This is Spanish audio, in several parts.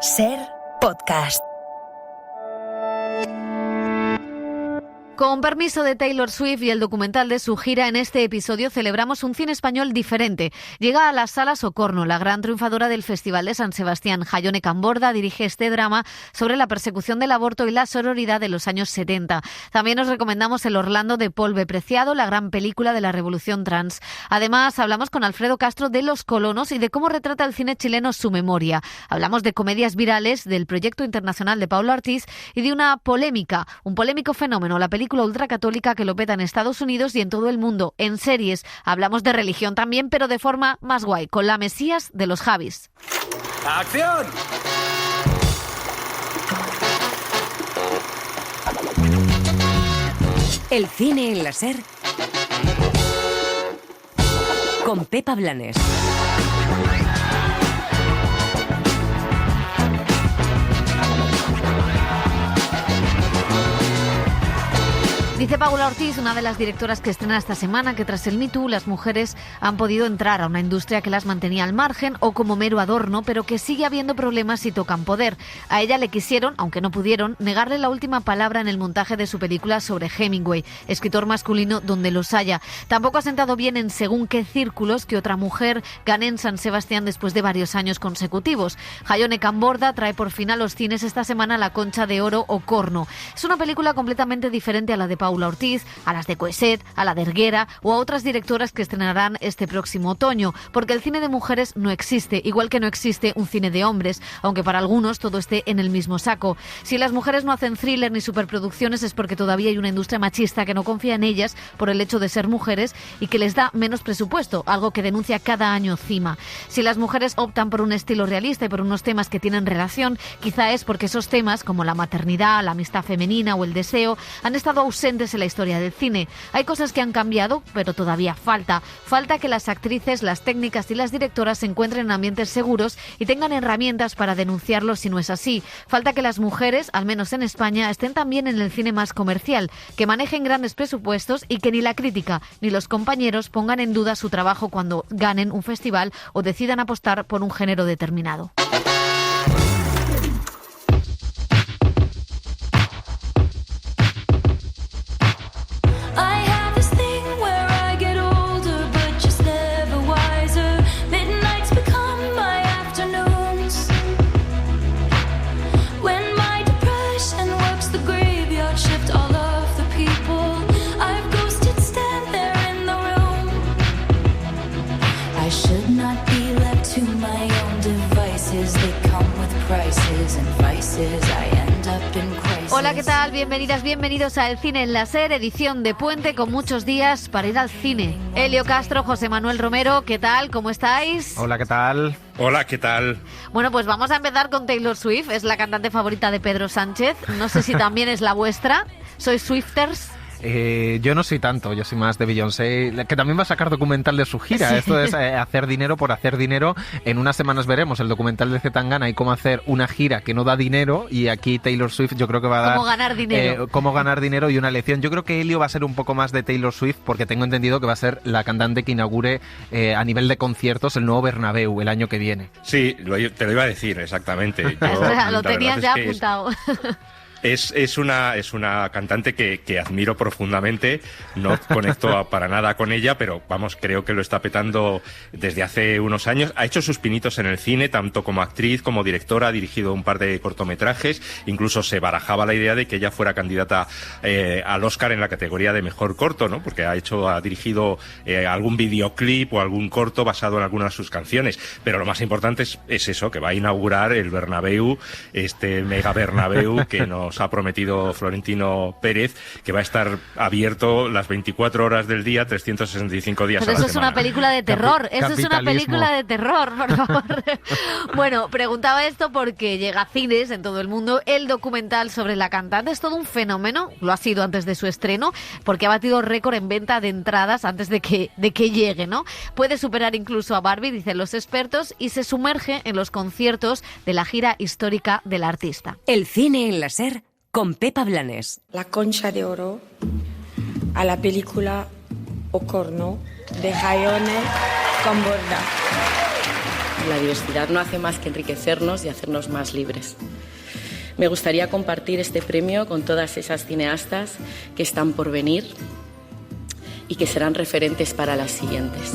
Ser podcast. Con permiso de Taylor Swift y el documental de su gira, en este episodio celebramos un cine español diferente. Llega a las salas Ocorno, la gran triunfadora del Festival de San Sebastián. Jaione Camborda dirige este drama sobre la persecución del aborto y la sororidad de los años 70. También os recomendamos El Orlando de Pol B. Preciado, la gran película de la revolución trans. Además, hablamos con Alfredo Castro de Los Colonos y de cómo retrata el cine chileno su memoria. Hablamos de comedias virales, del proyecto internacional de Paula Ortiz y de un polémico fenómeno, la película ultracatólica que lo peta en Estados Unidos y en todo el mundo. En series hablamos de religión también, pero de forma más guay, con La Mesías de los Javis. ¡Acción! El cine en la Ser con Pepa Blanes. Dice Paula Ortiz, una de las directoras que estrena esta semana, que tras el Me Too las mujeres han podido entrar a una industria que las mantenía al margen o como mero adorno, pero que sigue habiendo problemas si tocan poder. A ella le quisieron, aunque no pudieron, negarle la última palabra en el montaje de su película sobre Hemingway, escritor masculino donde los haya. Tampoco ha sentado bien en según qué círculos que otra mujer gane en San Sebastián después de varios años consecutivos. Jaione Camborda trae por fin a los cines esta semana La Concha de Oro Ocorno. Es una película completamente diferente a la de Paula Ortiz, a las de Coeset, a la de Erguera o a otras directoras que estrenarán este próximo otoño, porque el cine de mujeres no existe, igual que no existe un cine de hombres, aunque para algunos todo esté en el mismo saco. Si las mujeres no hacen thriller ni superproducciones es porque todavía hay una industria machista que no confía en ellas por el hecho de ser mujeres y que les da menos presupuesto, algo que denuncia cada año CIMA. Si las mujeres optan por un estilo realista y por unos temas que tienen relación, quizá es porque esos temas, como la maternidad, la amistad femenina o el deseo, han estado ausentes en la historia del cine. Hay cosas que han cambiado, pero todavía falta que las actrices, las técnicas y las directoras se encuentren en ambientes seguros y tengan herramientas para denunciarlo si no es así. Falta que las mujeres, al menos en España, estén también en el cine más comercial, que manejen grandes presupuestos y que ni la crítica ni los compañeros pongan en duda su trabajo cuando ganen un festival o decidan apostar por un género determinado. Hola, ¿qué tal? Bienvenidas, bienvenidos a El Cine en la Ser, edición de puente con muchos días para ir al cine. Elio Castro, José Manuel Romero, ¿qué tal? ¿Cómo estáis? Hola, ¿qué tal? Hola, ¿qué tal? Bueno, pues vamos a empezar con Taylor Swift, es la cantante favorita de Pedro Sánchez. No sé si también es la vuestra. ¿Sois Swifters? Yo no soy tanto, yo soy más de Beyoncé, que también va a sacar documental de su gira. Sí. Esto es hacer dinero por hacer dinero. En unas semanas veremos el documental de Zetangana y cómo hacer una gira que no da dinero, y aquí Taylor Swift yo creo que va a dar cómo ganar dinero. Cómo ganar dinero y una lección. Yo creo que Elio va a ser un poco más de Taylor Swift, porque tengo entendido que va a ser la cantante que inaugure a nivel de conciertos el nuevo Bernabéu el año que viene. Sí, te lo iba a decir exactamente. Lo tenías ya apuntado. Es una cantante que admiro profundamente, no conecto para nada con ella, pero vamos, creo que lo está petando desde hace unos años. Ha hecho sus pinitos en el cine, tanto como actriz como directora, ha dirigido un par de cortometrajes, incluso se barajaba la idea de que ella fuera candidata al Oscar en la categoría de mejor corto, ¿no? Porque ha dirigido algún videoclip o algún corto basado en algunas de sus canciones, pero lo más importante es eso, que va a inaugurar el Bernabéu, este mega Bernabéu que nos ha prometido Florentino Pérez, que va a estar abierto las 24 horas del día, 365 días Pero a la semana. Eso es una película de terror, eso es una película de terror, por favor. Bueno, preguntaba esto porque llega a cines en todo el mundo el documental sobre la cantante. Es todo un fenómeno, lo ha sido antes de su estreno, porque ha batido récord en venta de entradas antes de que llegue, ¿no? Puede superar incluso a Barbie, dicen los expertos, y se sumerge en los conciertos de la gira histórica del artista. El cine en la Ser con Pepa Blanes. La Concha de Oro, a la película Ocorno de Jaione Camborda. La diversidad no hace más que enriquecernos y hacernos más libres. Me gustaría compartir este premio con todas esas cineastas que están por venir y que serán referentes para las siguientes.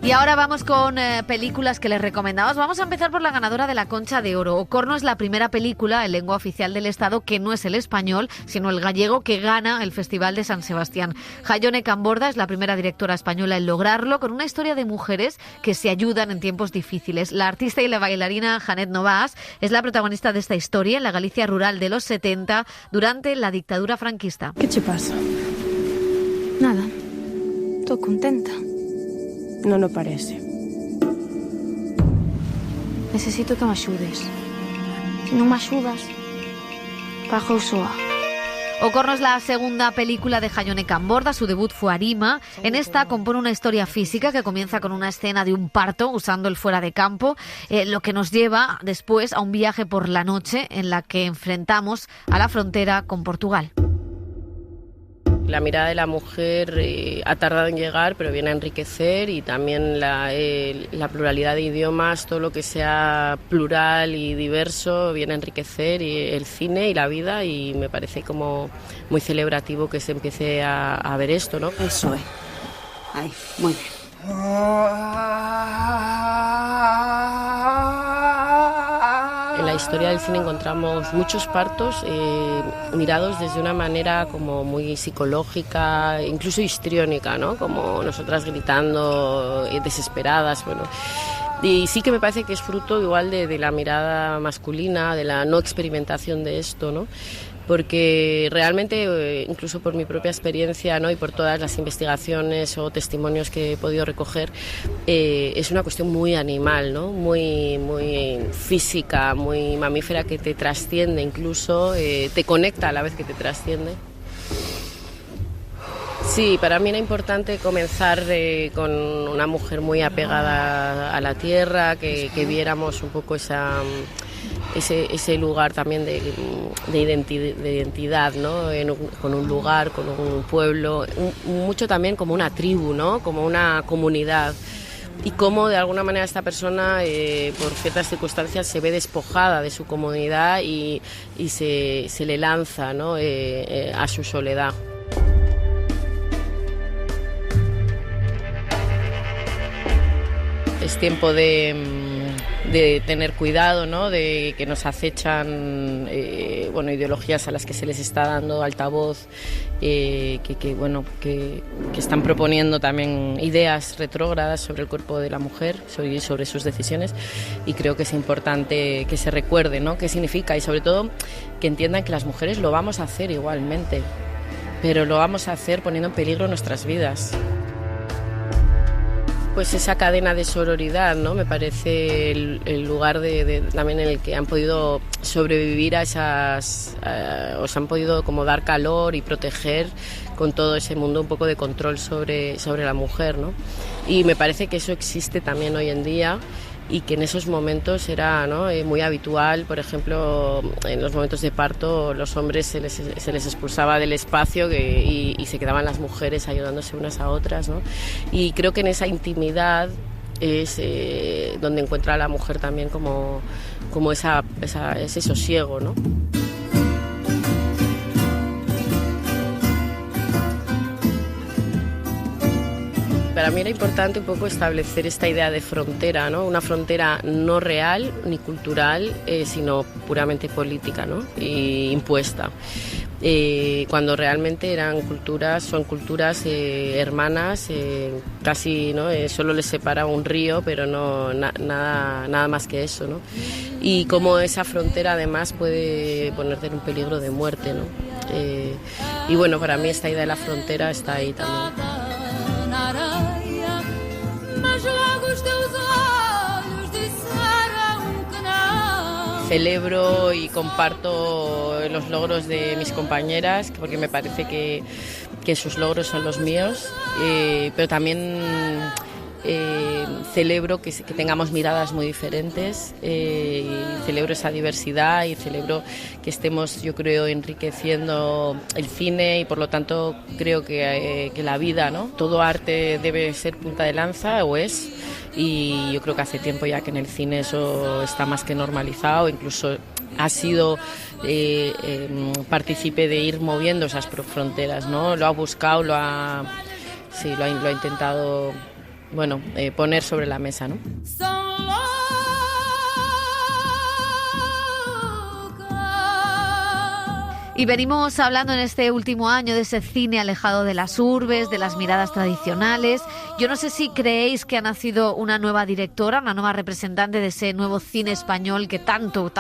Y ahora vamos con películas que les recomendamos. Vamos a empezar por la ganadora de la Concha de Oro. Ocorno es la primera película en lengua oficial del Estado que no es el español, sino el gallego, que gana el Festival de San Sebastián. Jaione Camborda es la primera directora española en lograrlo, con una historia de mujeres que se ayudan en tiempos difíciles. La artista y la bailarina Janet Novas es la protagonista de esta historia en la Galicia rural de los 70, durante la dictadura franquista. ¿Qué te pasa? Nada. Tô contenta. No parece. Necesito que me ayudes. Si no me ayudas, bajo el SOA. Ocorno es la segunda película de Jaione Camborda. Su debut fue Arima. En esta compone una historia física que comienza con una escena de un parto usando el fuera de campo, lo que nos lleva después a un viaje por la noche en la que enfrentamos a la frontera con Portugal. La mirada de la mujer ha tardado en llegar, pero viene a enriquecer, y también la pluralidad de idiomas, todo lo que sea plural y diverso viene a enriquecer el cine y la vida, y me parece como muy celebrativo que se empiece a ver esto, ¿no? Eso es. Ay, muy bien. En la historia del cine encontramos muchos partos mirados desde una manera como muy psicológica, incluso histriónica, ¿no? Como nosotras gritando, desesperadas, bueno. Y sí que me parece que es fruto igual de la mirada masculina, de la no experimentación de esto, ¿no? Porque realmente, incluso por mi propia experiencia, ¿no?, y por todas las investigaciones o testimonios que he podido recoger, es una cuestión muy animal, ¿no?, muy física, muy mamífera, que te trasciende, incluso te conecta a la vez que te trasciende. Sí, para mí era importante comenzar con una mujer muy apegada a la tierra, que viéramos un poco ese lugar también de identidad, ¿no? Con un lugar, con un pueblo, mucho también como una tribu, ¿no?, como una comunidad, y cómo de alguna manera esta persona, por ciertas circunstancias, se ve despojada de su comunidad y se le lanza, ¿no?, a su soledad. Es tiempo de tener cuidado, ¿no?, de que nos acechan ideologías a las que se les está dando altavoz, que están proponiendo también ideas retrógradas sobre el cuerpo de la mujer, sobre sus decisiones, y creo que es importante que se recuerde, ¿no?, qué significa, y sobre todo que entiendan que las mujeres lo vamos a hacer igualmente, pero lo vamos a hacer poniendo en peligro nuestras vidas. Pues esa cadena de sororidad, ¿no?, me parece el lugar también en el que han podido sobrevivir a esas, o se han podido como dar calor y proteger con todo ese mundo un poco de control sobre la mujer, ¿no? Y me parece que eso existe también hoy en día, y que en esos momentos era, ¿no?, muy habitual. Por ejemplo, en los momentos de parto, los hombres se les expulsaba del espacio y se quedaban las mujeres ayudándose unas a otras, ¿no? Y creo que en esa intimidad es donde encuentra a la mujer también como ese sosiego, ¿no? Para mí era importante un poco establecer esta idea de frontera, ¿no? Una frontera no real ni cultural, sino puramente política, ¿no?, y impuesta. Cuando realmente son culturas hermanas, casi, ¿no?, solo les separa un río, pero no nada más que eso, ¿no? Y cómo esa frontera además puede ponerte en un peligro de muerte, ¿no? Y bueno, para mí esta idea de la frontera está ahí también. Celebro y comparto los logros de mis compañeras, porque me parece que sus logros son los míos, pero también celebro que tengamos miradas muy diferentes, y celebro esa diversidad y celebro que estemos, yo creo, enriqueciendo el cine y por lo tanto creo que la vida, ¿no? Todo arte debe ser punta de lanza, o es, y yo creo que hace tiempo ya que en el cine eso está más que normalizado, incluso ha sido partícipe de ir moviendo esas fronteras, ¿no? Lo ha buscado, lo ha intentado, bueno, poner sobre la mesa, ¿no? Y venimos hablando en este último año de ese cine alejado de las urbes, de las miradas tradicionales. Yo no sé si creéis que ha nacido una nueva directora, una nueva representante de ese nuevo cine español que tanto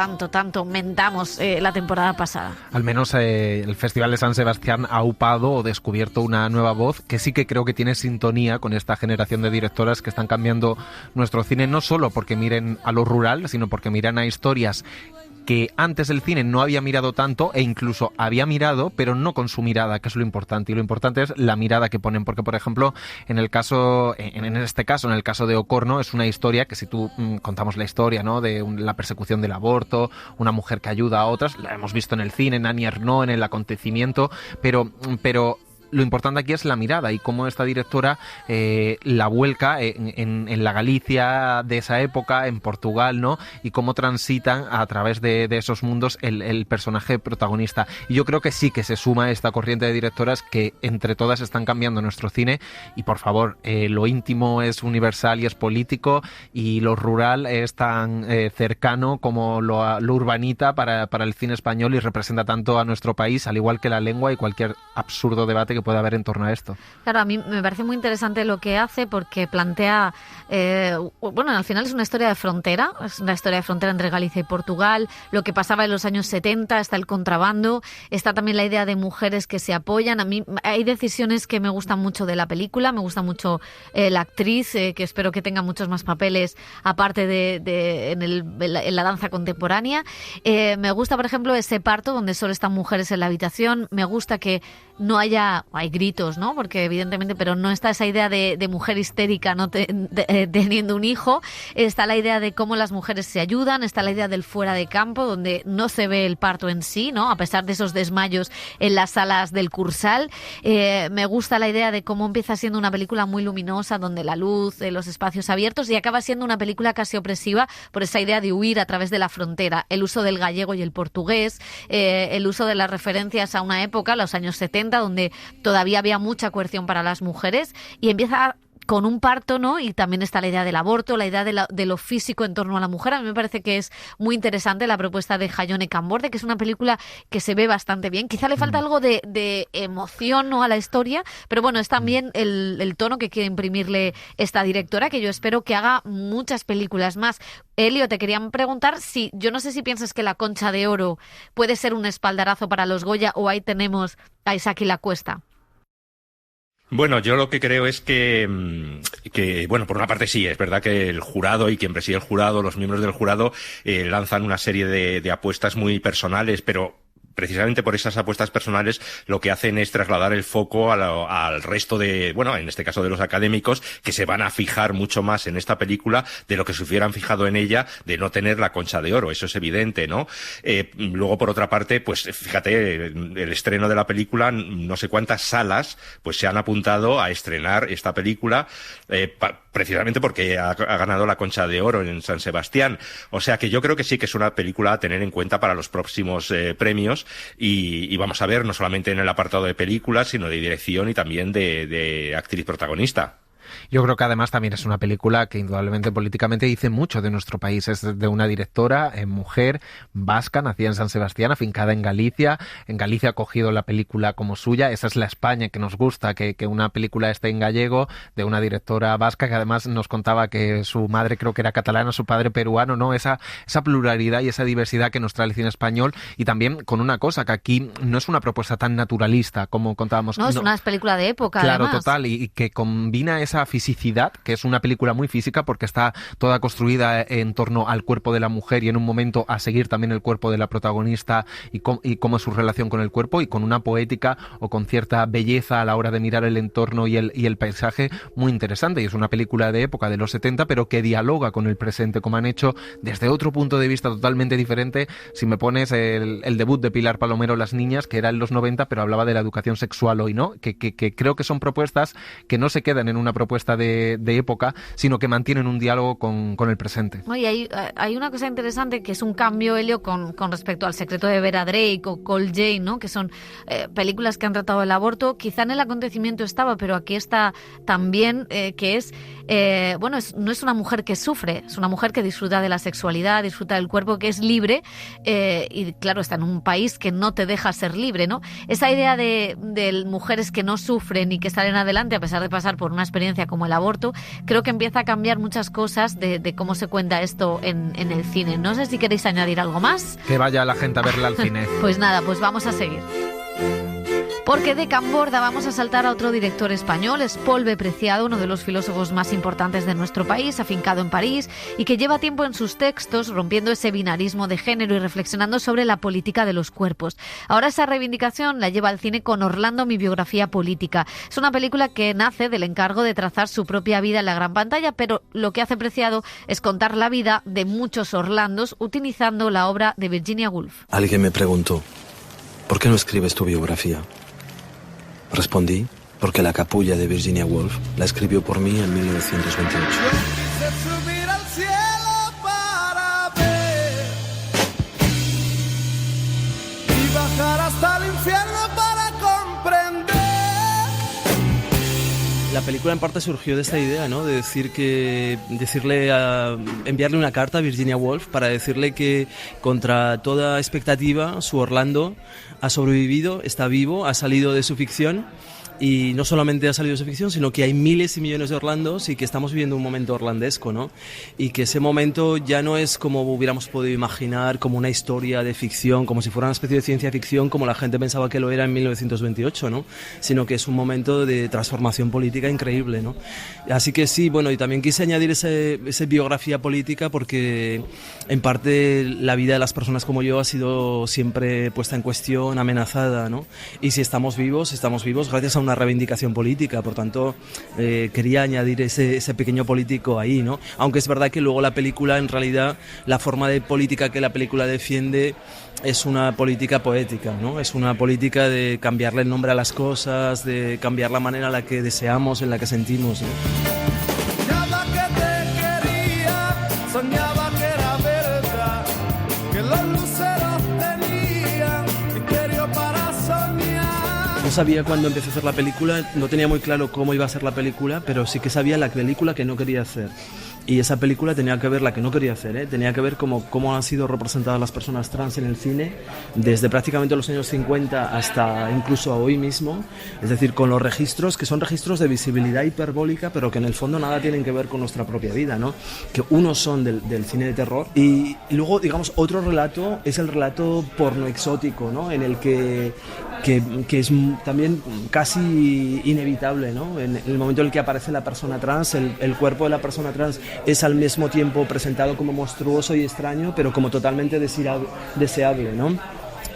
mentamos la temporada pasada. Al menos el Festival de San Sebastián ha aupado o descubierto una nueva voz que sí que creo que tiene sintonía con esta generación de directoras que están cambiando nuestro cine, no solo porque miren a lo rural, sino porque miran a historias que antes el cine no había mirado tanto e incluso había mirado, pero no con su mirada, que es lo importante. Y lo importante es la mirada que ponen, porque, por ejemplo, en este caso, en el caso de Ocorno, es una historia que si tú contamos la historia, ¿no?, de la persecución del aborto, una mujer que ayuda a otras, la hemos visto en el cine, en Annie Ernaux, en el acontecimiento, pero lo importante aquí es la mirada y cómo esta directora la vuelca en la Galicia de esa época, en Portugal, ¿no? Y cómo transitan a través de esos mundos el personaje protagonista. Y yo creo que sí que se suma esta corriente de directoras que entre todas están cambiando nuestro cine. Y por favor, lo íntimo es universal y es político, y lo rural es tan cercano como lo urbanita para el cine español, y representa tanto a nuestro país, al igual que la lengua y cualquier absurdo debate que pueda haber en torno a esto. Claro, a mí me parece muy interesante lo que hace, porque plantea, al final es una historia de frontera, es una historia de frontera entre Galicia y Portugal, lo que pasaba en los años 70, está el contrabando, está también la idea de mujeres que se apoyan. A mí hay decisiones que me gustan mucho de la película, me gusta mucho la actriz, que espero que tenga muchos más papeles aparte en la danza contemporánea. Me gusta, por ejemplo, ese parto donde solo están mujeres en la habitación. Me gusta que no hay gritos, ¿no? Porque evidentemente, pero no está esa idea de mujer histérica no teniendo un hijo. Está la idea de cómo las mujeres se ayudan, está la idea del fuera de campo, donde no se ve el parto en sí, ¿no? A pesar de esos desmayos en las salas del Cursal. Me gusta la idea de cómo empieza siendo una película muy luminosa, donde la luz, los espacios abiertos, y acaba siendo una película casi opresiva por esa idea de huir a través de la frontera. El uso del gallego y el portugués, el uso de las referencias a una época, los años 70, donde todavía había mucha coerción para las mujeres, y empieza con un parto, ¿no? Y también está la idea del aborto, la idea de lo físico en torno a la mujer. A mí me parece que es muy interesante la propuesta de Jaione Camborde, que es una película que se ve bastante bien. Quizá le falta algo de emoción, ¿no?, a la historia, pero bueno, es también el tono que quiere imprimirle esta directora, que yo espero que haga muchas películas más. Elio, te querían preguntar yo no sé si piensas que La Concha de Oro puede ser un espaldarazo para los Goya, o ahí tenemos a Isaac y la Cuesta. Bueno, yo lo que creo es que, bueno, por una parte sí, es verdad que el jurado y quien preside el jurado, los miembros del jurado, lanzan una serie de apuestas muy personales, pero precisamente por esas apuestas personales lo que hacen es trasladar el foco al resto de, bueno, en este caso de los académicos, que se van a fijar mucho más en esta película de lo que se hubieran fijado en ella de no tener la Concha de Oro. Eso es evidente, ¿no? Luego, por otra parte, pues fíjate, el estreno de la película, no sé cuántas salas pues se han apuntado a estrenar esta película, precisamente porque ha ganado la Concha de Oro en San Sebastián. O sea que yo creo que sí que es una película a tener en cuenta para los próximos premios. Y vamos a ver no solamente en el apartado de películas, sino de dirección y también de actriz protagonista. Yo creo que además también es una película que indudablemente políticamente dice mucho de nuestro país. Es de una directora, mujer, vasca, nacida en San Sebastián, afincada en Galicia. En Galicia ha cogido la película como suya. Esa es la España que nos gusta, que una película esté en gallego, de una directora vasca que además nos contaba que su madre creo que era catalana, su padre peruano, ¿no? Esa pluralidad y esa diversidad que nos trae el cine español. Y también con una cosa, que aquí no es una propuesta tan naturalista como contábamos. No, es una película de época, claro, además. Total, y que combina esa esa fisicidad, que es una película muy física porque está toda construida en torno al cuerpo de la mujer y en un momento a seguir también el cuerpo de la protagonista y cómo es su relación con el cuerpo, y con una poética o con cierta belleza a la hora de mirar el entorno y el paisaje muy interesante. Y es una película de época de los 70, pero que dialoga con el presente, como han hecho desde otro punto de vista totalmente diferente. Si me pones el debut de Pilar Palomero, Las niñas, que era en los 90, pero hablaba de la educación sexual hoy, ¿no? Que creo que son propuestas que no se quedan en una propuesta de época, sino que mantienen un diálogo con el presente. Oye, hay una cosa interesante que es un cambio, Elio, con respecto al Secreto de Vera Drake o Call Jane, ¿no? Que son películas que han tratado el aborto. Quizá en El acontecimiento estaba, pero aquí está también, que es, no es una mujer que sufre, es una mujer que disfruta de la sexualidad, disfruta del cuerpo, que es libre, y claro, está en un país que no te deja ser libre, ¿no? Esa idea de mujeres que no sufren y que salen adelante a pesar de pasar por una experiencia como el aborto, creo que empieza a cambiar muchas cosas de cómo se cuenta esto en el cine. No sé si queréis añadir algo más. Que vaya la gente a verla al cine. Pues nada, pues vamos a seguir. Porque de Can Borda vamos a saltar a otro director español, es Pol B. Preciado, uno de los filósofos más importantes de nuestro país, afincado en París, y que lleva tiempo en sus textos rompiendo ese binarismo de género y reflexionando sobre la política de los cuerpos. Ahora esa reivindicación la lleva al cine con Orlando, mi biografía política. Es una película que nace del encargo de trazar su propia vida en la gran pantalla, pero lo que hace Preciado es contar la vida de muchos Orlandos utilizando la obra de Virginia Woolf. Alguien me preguntó, ¿por qué no escribes tu biografía? Respondí, porque La capulla de Virginia Woolf la escribió por mí en 1928. Subir al cielo para ver y bajar hasta el infierno para comprender. La película en parte surgió de esta idea, ¿no? De enviarle una carta a Virginia Woolf para decirle que contra toda expectativa su Orlando ha sobrevivido, está vivo, ha salido de su ficción. Y no solamente ha salido de su ficción, sino que hay miles y millones de Orlandos y que estamos viviendo un momento orlandesco, ¿no? Y que ese momento ya no es como hubiéramos podido imaginar, como una historia de ficción, como si fuera una especie de ciencia ficción, como la gente pensaba que lo era en 1928, ¿no? Sino que es un momento de transformación política increíble, ¿no? Así que sí, bueno, y también quise añadir esa biografía política porque en parte la vida de las personas como yo ha sido siempre puesta en cuestión, amenazada, ¿no? Y si estamos vivos gracias a una reivindicación política, por tanto quería añadir ese pequeño político ahí, ¿no? Aunque es verdad que luego la película, en realidad, la forma de política que la película defiende es una política poética, ¿no? Es una política de cambiarle el nombre a las cosas, de cambiar la manera en la que deseamos, en la que sentimos, ¿no? Soñaba que te quería, soñaba que era verdad, que los luceros tenían criterio para soñar. No sabía cuando empecé a hacer la película, no tenía muy claro cómo iba a ser la película, pero sí que sabía la película que no quería hacer. Y esa película tenía que ver la que no quería hacer, tenía que ver cómo han sido representadas las personas trans en el cine desde prácticamente los años 50 hasta incluso hoy mismo, es decir, con los registros que son registros de visibilidad hiperbólica, pero que en el fondo nada tienen que ver con nuestra propia vida, ¿no? Que unos son del cine de terror y luego, digamos, otro relato es el relato porno exótico, ¿no? En el que es también casi inevitable, ¿no? En el momento en el que aparece la persona trans, el cuerpo de la persona trans es al mismo tiempo presentado como monstruoso y extraño, pero como totalmente deseable, ¿no?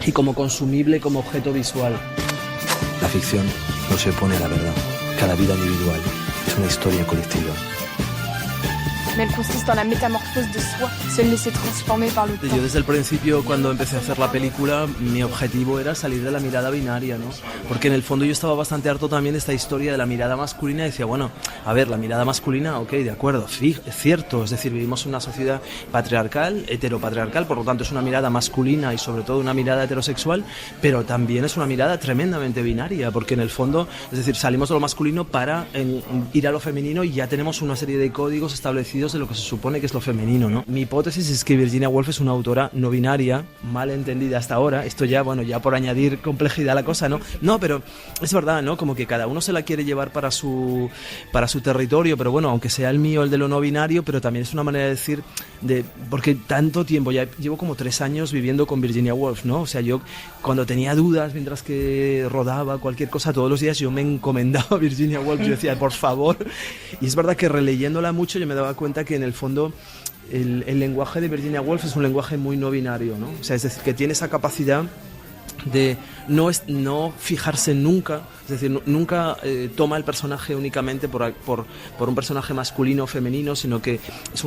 Y como consumible, como objeto visual. La ficción no se opone a la verdad. Cada vida individual es una historia colectiva. Mais elle consiste en la métamorphose de soi, se laisser transformer par le temps. Yo desde el principio, cuando empecé a hacer la película, mi objetivo era salir de la mirada binaria, ¿no? Porque en el fondo yo estaba bastante harto también de esta historia de la mirada masculina y decía, bueno, a ver, la mirada masculina, ok, de acuerdo, es cierto, es decir, vivimos en una sociedad patriarcal, heteropatriarcal, por lo tanto es una mirada masculina y sobre todo una mirada heterosexual, pero también es una mirada tremendamente binaria, porque en el fondo, es decir, salimos de lo masculino para ir a lo femenino y ya tenemos una serie de códigos establecidos sentidos de lo que se supone que es lo femenino, ¿no? Mi hipótesis es que Virginia Woolf es una autora no binaria, mal entendida hasta ahora. Esto ya, bueno, ya por añadir complejidad a la cosa, ¿no? No, pero es verdad, ¿no? Como que cada uno se la quiere llevar para su territorio, pero bueno, aunque sea el mío el de lo no binario, pero también es una manera de decir, porque tanto tiempo, ya llevo como 3 años viviendo con Virginia Woolf, ¿no? O sea, yo cuando tenía dudas mientras que rodaba cualquier cosa, todos los días yo me encomendaba a Virginia Woolf, yo decía, por favor. Y es verdad que releyéndola mucho yo me daba cuenta que en el fondo el lenguaje de Virginia Woolf es un lenguaje muy no binario, ¿no? O sea, es decir, que tiene esa capacidad de no fijarse nunca, es decir, nunca toma el personaje únicamente por un personaje masculino o femenino, sino que es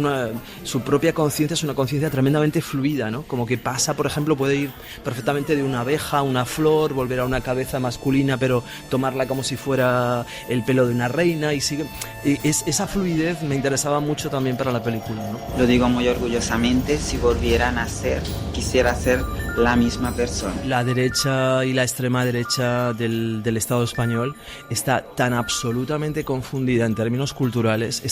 su propia conciencia es una conciencia tremendamente fluida, ¿no? Como que pasa, por ejemplo, puede ir perfectamente de una abeja a una flor, volver a una cabeza masculina, pero tomarla como si fuera el pelo de una reina, y sigue. Esa fluidez me interesaba mucho también para la película, ¿no? Lo digo muy orgullosamente, si volviera a nacer, quisiera ser la misma persona. La derecha y la extrema derecha del Estado español está tan absolutamente confundida en términos culturales,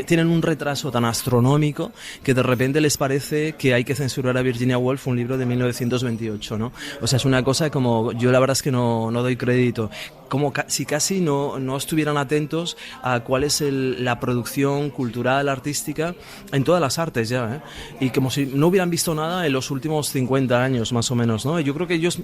tienen un retraso tan astronómico que de repente les parece que hay que censurar a Virginia Woolf un libro de 1928, ¿no? O sea, es una cosa como, yo la verdad es que no doy crédito, como si casi no estuvieran atentos a cuál es la producción cultural, artística en todas las artes ya, ¿eh? Y como si no hubieran visto nada en los últimos 50 años más o menos, ¿no? Yo creo que ellos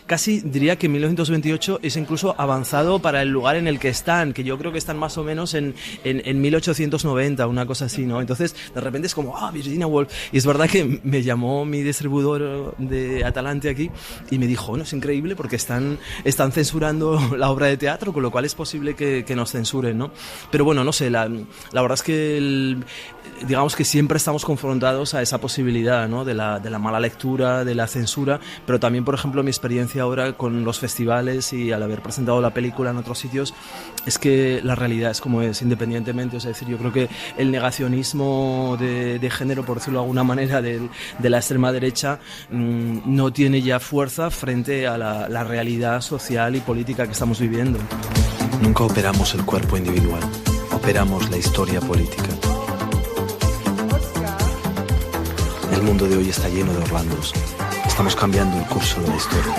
casi diría que 1928 es incluso avanzado para el lugar en el que están, que yo creo que están más o menos en 1890, una cosa así, ¿no? Entonces de repente es como, Virginia Woolf, y es verdad que me llamó mi distribuidor de Atalante aquí y me dijo, es increíble porque están censurando la obra de teatro, con lo cual es posible que nos censuren, ¿no? Pero bueno, no sé, la verdad es que digamos que siempre estamos confrontados a esa posibilidad, ¿no? De la mala lectura, de la censura, pero también, por ejemplo, mi experiencia ahora con los festivales y al haber presentado la película en otros sitios, es que la realidad es como es, independientemente, o sea, es decir, yo creo que el negacionismo de género, por decirlo de alguna manera, de la extrema derecha, no tiene ya fuerza frente a la realidad social y política que estamos viviendo. Nunca operamos el cuerpo individual, operamos la historia política. El mundo de hoy está lleno de Orlandos. Estamos cambiando el curso de la historia.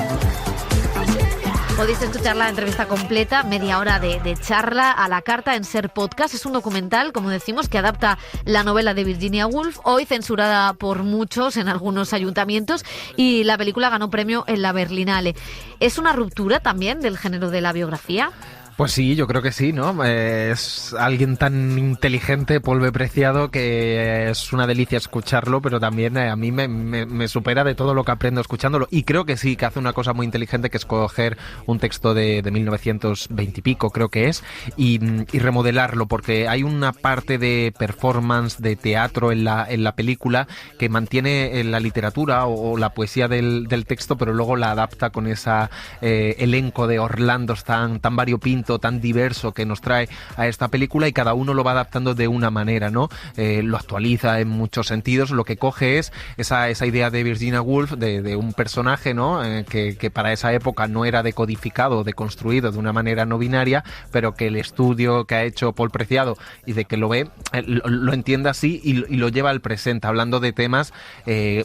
Podéis escuchar la entrevista completa, media hora de charla a la carta en Ser Podcast. Es un documental, como decimos, que adapta la novela de Virginia Woolf, hoy censurada por muchos en algunos ayuntamientos, y la película ganó premio en la Berlinale. ¿Es una ruptura también del género de la biografía? Pues sí, yo creo que sí, ¿no? Es alguien tan inteligente, Paul B. Preciado, que es una delicia escucharlo, pero también a mí me supera de todo lo que aprendo escuchándolo. Y creo que sí, que hace una cosa muy inteligente, que es coger un texto de 1920 y pico, creo que es, y remodelarlo, porque hay una parte de performance, de teatro en la película, que mantiene la literatura o la poesía del texto, pero luego la adapta con esa elenco de Orlandos tan variopinto, tan diverso que nos trae a esta película, y cada uno lo va adaptando de una manera, ¿no? Lo actualiza en muchos sentidos. Lo que coge es esa idea de Virginia Woolf, de un personaje, ¿no? Que para esa época no era decodificado, deconstruido de una manera no binaria, pero que el estudio que ha hecho Paul Preciado y de que lo ve, lo entiende así y lo lleva al presente, hablando de temas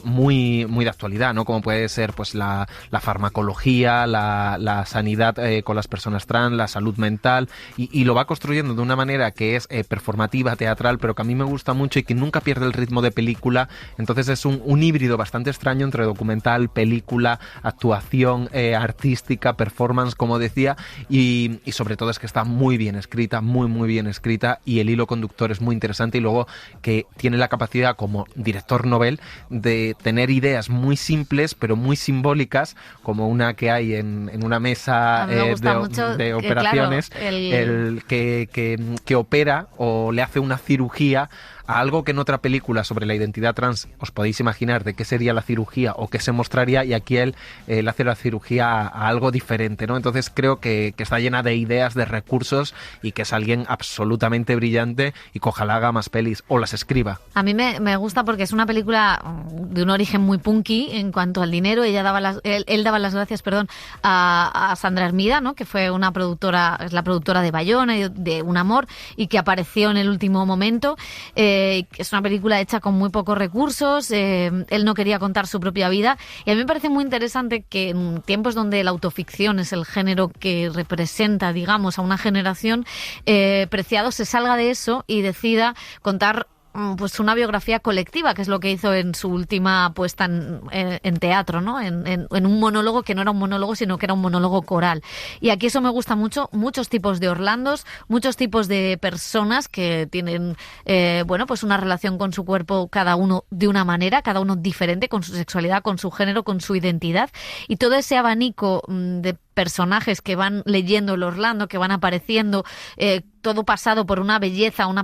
muy de actualidad, ¿no? Como puede ser pues la farmacología, la sanidad con las personas trans, la salud mental, y lo va construyendo de una manera que es performativa, teatral, pero que a mí me gusta mucho y que nunca pierde el ritmo de película. Entonces es un híbrido bastante extraño entre documental, película, actuación artística, performance, como decía, y sobre todo es que está muy bien escrita, muy bien escrita, y el hilo conductor es muy interesante, y luego que tiene la capacidad como director novel de tener ideas muy simples pero muy simbólicas, como una que hay en una mesa de operaciones, claro, el que opera o le hace una cirugía a algo que en otra película sobre la identidad trans os podéis imaginar de qué sería la cirugía o qué se mostraría, y aquí él hace la cirugía a algo diferente, ¿no? Entonces creo que está llena de ideas, de recursos, y que es alguien absolutamente brillante y que ojalá haga más pelis o las escriba. A mí me gusta porque es una película de un origen muy punky en cuanto al dinero. Él daba las gracias, a Sandra Hermida, ¿no? Que fue una productora, es la productora de Bayona y de Un Amor, y que apareció en el último momento. Es una película hecha con muy pocos recursos. Él no quería contar su propia vida, y a mí me parece muy interesante que en tiempos donde la autoficción es el género que representa, digamos, a una generación, Preciado se salga de eso y decida contar pues una biografía colectiva, que es lo que hizo en su última puesta en teatro, ¿no? En un monólogo que no era un monólogo, sino que era un monólogo coral. Y aquí eso me gusta mucho, muchos tipos de Orlandos, muchos tipos de personas que tienen, pues una relación con su cuerpo, cada uno de una manera, cada uno diferente, con su sexualidad, con su género, con su identidad, y todo ese abanico de personajes que van leyendo el Orlando, que van apareciendo, todo pasado por una belleza, una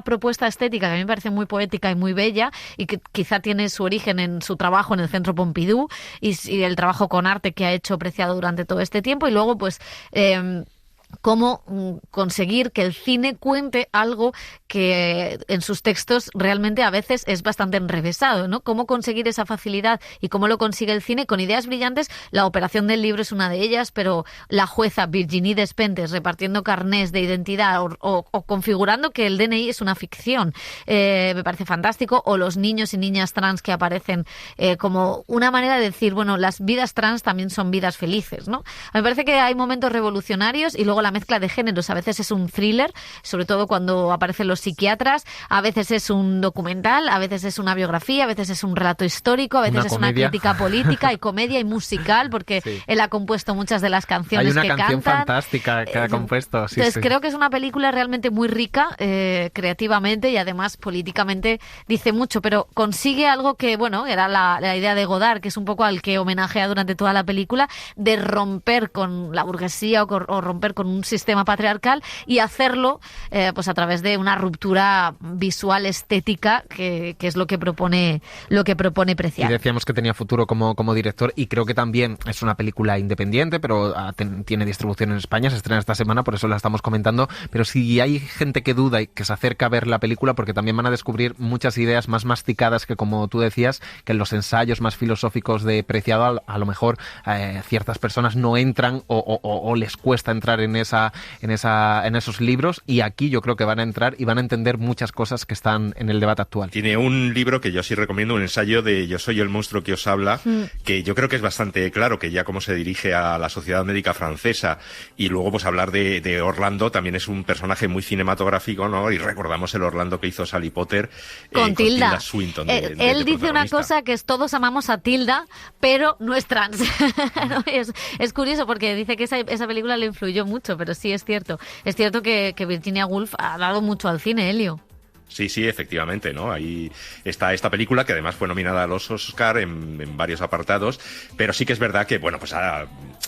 propuesta estética que a mí me parece muy poética y muy bella, y que quizá tiene su origen en su trabajo en el Centro Pompidou y el trabajo con arte que ha hecho Preciado durante todo este tiempo, y luego pues cómo conseguir que el cine cuente algo que en sus textos realmente a veces es bastante enrevesado, ¿no? Cómo conseguir esa facilidad y cómo lo consigue el cine con ideas brillantes. La operación del libro es una de ellas, pero la jueza Virginie Despentes repartiendo carnés de identidad o configurando que el DNI es una ficción, me parece fantástico. O los niños y niñas trans que aparecen como una manera de decir, bueno, las vidas trans también son vidas felices, ¿no? Me parece que hay momentos revolucionarios, y luego la mezcla de géneros. A veces es un thriller, sobre todo cuando aparecen los psiquiatras, a veces es un documental, a veces es una biografía, a veces es un relato histórico, a veces es una crítica política, y comedia y musical, porque él ha compuesto muchas de las canciones que cantan. Hay una canción fantástica que ha compuesto. Entonces creo que es una película realmente muy rica, creativamente, y además políticamente dice mucho, pero consigue algo que, bueno, era la idea de Godard, que es un poco al que homenajea durante toda la película, de romper con la burguesía o romper con un sistema patriarcal, y hacerlo pues a través de una ruptura visual estética que es lo que propone Preciado. Y decíamos que tenía futuro como director, y creo que también es una película independiente, pero tiene distribución en España, se estrena esta semana, por eso la estamos comentando. Pero si hay gente que duda y que se acerca a ver la película, porque también van a descubrir muchas ideas más masticadas que, como tú decías, que en los ensayos más filosóficos de Preciado a lo mejor ciertas personas no entran o les cuesta entrar en esos libros, y aquí yo creo que van a entrar y van a entender muchas cosas que están en el debate actual. Tiene un libro que yo sí recomiendo, un ensayo de Yo soy el monstruo que os habla, que yo creo que es bastante claro, que ya cómo se dirige a la sociedad médica francesa, y luego pues hablar de Orlando, también es un personaje muy cinematográfico, ¿no? Y recordamos el Orlando que hizo Sally Potter con Tilda Swinton. Él dice una cosa, que es: todos amamos a Tilda, pero no es trans. ¿No? Es curioso, porque dice que esa película le influyó mucho, pero sí es cierto. Es cierto que Virginia Woolf ha dado mucho al cine, Elio. Sí, efectivamente, ¿no? Ahí está esta película, que además fue nominada a los Oscar en varios apartados, pero sí que es verdad que, bueno, pues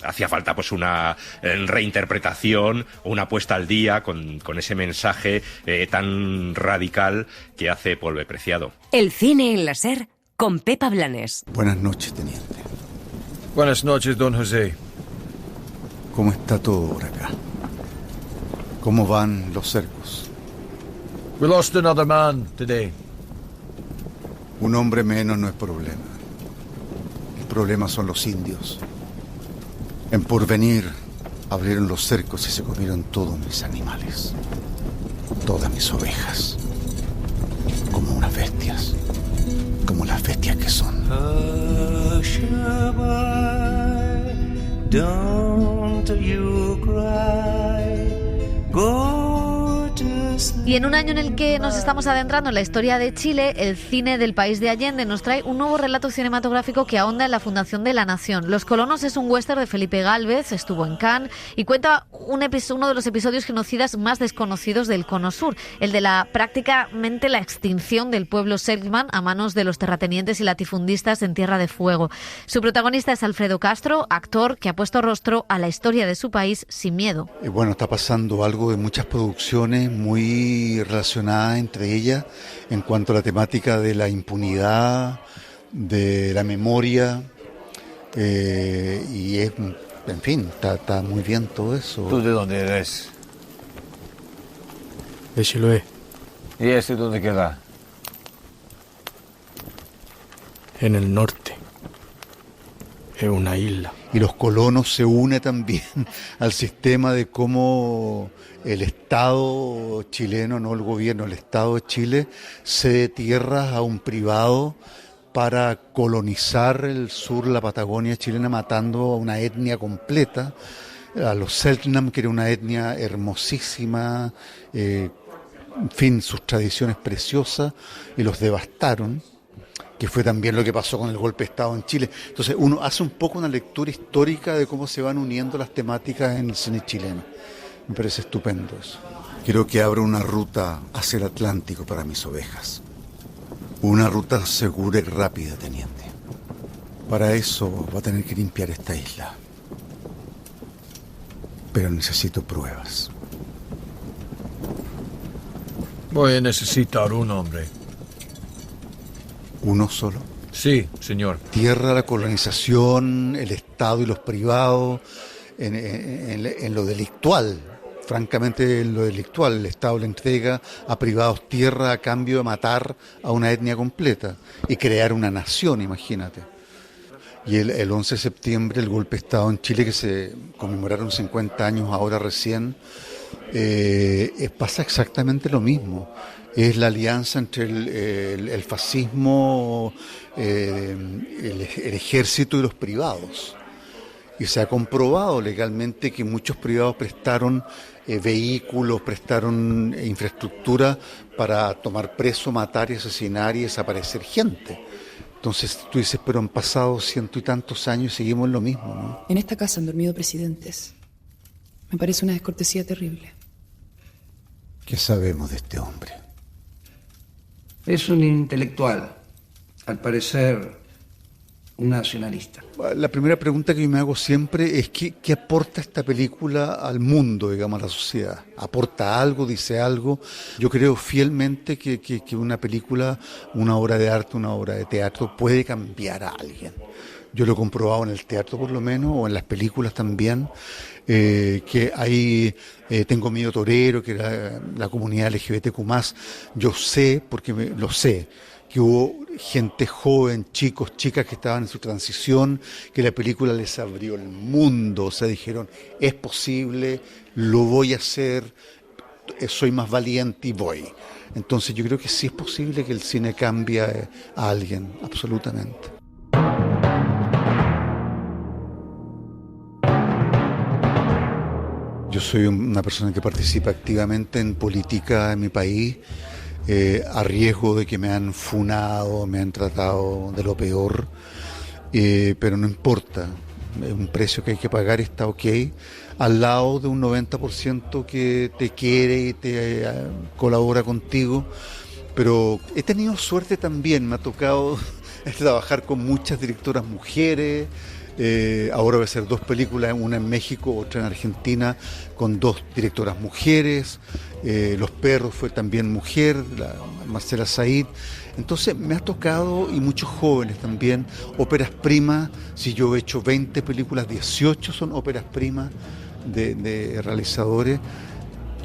hacía falta pues una reinterpretación, una puesta al día con ese mensaje tan radical que hace Paul Preciado. El cine en la SER con Pepa Blanes. Buenas noches, teniente. Buenas noches, don José. ¿Cómo está todo por acá? ¿Cómo van los cercos? We lost another man today. Un hombre menos no es problema. El problema son los indios. En Porvenir abrieron los cercos y se comieron todos mis animales. Todas mis ovejas. Como unas bestias. Como las bestias que son. Don't you cry. Y en un año en el que nos estamos adentrando en la historia de Chile, el cine del país de Allende nos trae un nuevo relato cinematográfico que ahonda en la fundación de la nación. Los colonos es un western de Felipe Gálvez, estuvo en Cannes, y cuenta uno de los episodios genocidas más desconocidos del Cono Sur, el de prácticamente la extinción del pueblo Selkman a manos de los terratenientes y latifundistas en Tierra de Fuego. Su protagonista es Alfredo Castro, actor que ha puesto rostro a la historia de su país sin miedo. Y bueno, está pasando algo de muchas producciones muy muy relacionadas entre ellas en cuanto a la temática de la impunidad, de la memoria, y es, en fin, está muy bien todo eso. ¿Tú de dónde eres? De Chiloé. ¿Y ese dónde queda? En el norte. Es una isla. Y los colonos se une también al sistema de cómo el Estado chileno, no el gobierno, el Estado de Chile cede tierras a un privado para colonizar el sur, la Patagonia chilena, matando a una etnia completa, a los Selknam, que era una etnia hermosísima, en fin, sus tradiciones preciosas, y los devastaron, que fue también lo que pasó con el golpe de Estado en Chile. Entonces uno hace un poco una lectura histórica de cómo se van uniendo las temáticas en el cine chileno. Me parece estupendo eso. Quiero que abra una ruta hacia el Atlántico para mis ovejas. Una ruta segura y rápida, teniente. Para eso va a tener que limpiar esta isla. Pero necesito pruebas. Voy a necesitar un hombre. ¿Uno solo? Sí, señor. Tierra, la colonización, el Estado y los privados, en lo delictual. Francamente, en lo delictual, el Estado le entrega a privados tierra a cambio de matar a una etnia completa y crear una nación, imagínate. Y el 11 de septiembre, el golpe de Estado en Chile, que se conmemoraron 50 años ahora recién, pasa exactamente lo mismo. Es la alianza entre el fascismo, el ejército y los privados. Y se ha comprobado legalmente que muchos privados prestaron vehículos, prestaron infraestructura para tomar preso, matar y asesinar y desaparecer gente. Entonces tú dices, pero han pasado 100 y tantos años y seguimos en lo mismo, ¿no? En esta casa han dormido presidentes. Me parece una descortesía terrible. ¿Qué sabemos de este hombre? Es un intelectual, al parecer un nacionalista. La primera pregunta que yo me hago siempre es ¿qué aporta esta película al mundo, digamos, a la sociedad? ¿Aporta algo, dice algo? Yo creo fielmente que una película, una obra de arte, una obra de teatro puede cambiar a alguien. Yo lo he comprobado en el teatro por lo menos, o en las películas también, que hay Tengo Miedo Torero, que era la comunidad LGBTQ+, yo sé, porque lo sé, que hubo gente joven, chicos, chicas que estaban en su transición, que la película les abrió el mundo, o sea, dijeron, es posible, lo voy a hacer, soy más valiente y voy. Entonces yo creo que sí es posible que el cine cambie a alguien, absolutamente. Yo soy una persona que participa activamente en política en mi país, a riesgo de que me han funado, me han tratado de lo peor, pero no importa, es un precio que hay que pagar, está ok, al lado de un 90% que te quiere y te colabora contigo, pero he tenido suerte también, me ha tocado trabajar con muchas directoras mujeres. Ahora voy a hacer 2 películas, una en México, otra en Argentina, con 2 directoras mujeres. Los Perros fue también mujer, Marcela Said. Entonces me ha tocado, y muchos jóvenes también, óperas primas. Si yo he hecho 20 películas, 18 son óperas primas de realizadores.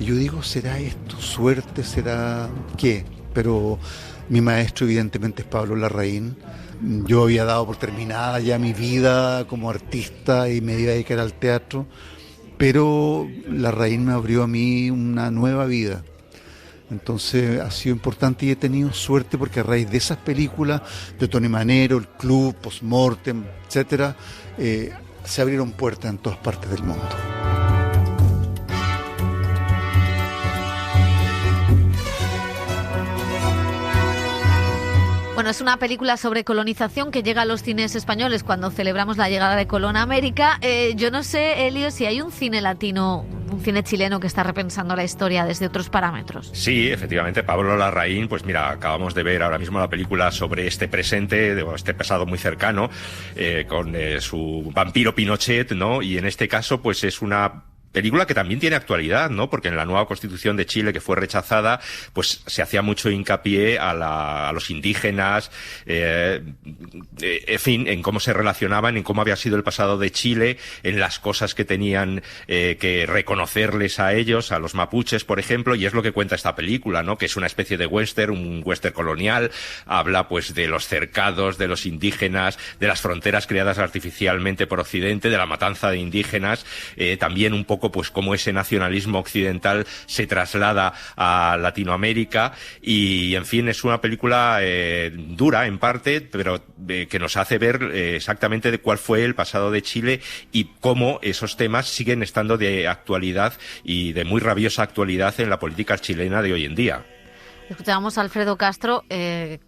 Y yo digo, ¿será esto suerte? ¿Será qué? Pero mi maestro evidentemente es Pablo Larraín. Yo había dado por terminada ya mi vida como artista y me iba a dedicar al teatro, pero Larraín me abrió a mí una nueva vida. Entonces ha sido importante y he tenido suerte porque a raíz de esas películas, de Tony Manero, El Club, Postmortem, etcétera, se abrieron puertas en todas partes del mundo. Bueno, es una película sobre colonización que llega a los cines españoles cuando celebramos la llegada de Colón a América. Yo no sé, Elio, si hay un cine latino, un cine chileno que está repensando la historia desde otros parámetros. Sí, efectivamente, Pablo Larraín, pues mira, acabamos de ver ahora mismo la película sobre este presente, este pasado muy cercano, con su vampiro Pinochet, ¿no? Y en este caso, pues es una película que también tiene actualidad, ¿no? Porque en la nueva Constitución de Chile, que fue rechazada, pues se hacía mucho hincapié a los indígenas, en fin, en cómo se relacionaban, en cómo había sido el pasado de Chile, en las cosas que tenían que reconocerles a ellos, a los mapuches, por ejemplo, y es lo que cuenta esta película, ¿no? Que es una especie de western, un western colonial, habla pues de los cercados, de los indígenas, de las fronteras creadas artificialmente por Occidente, de la matanza de indígenas, también un poco pues cómo ese nacionalismo occidental se traslada a Latinoamérica y, en fin, es una película dura en parte, pero que nos hace ver exactamente de cuál fue el pasado de Chile y cómo esos temas siguen estando de actualidad y de muy rabiosa actualidad en la política chilena de hoy en día. Escuchábamos a Alfredo Castro,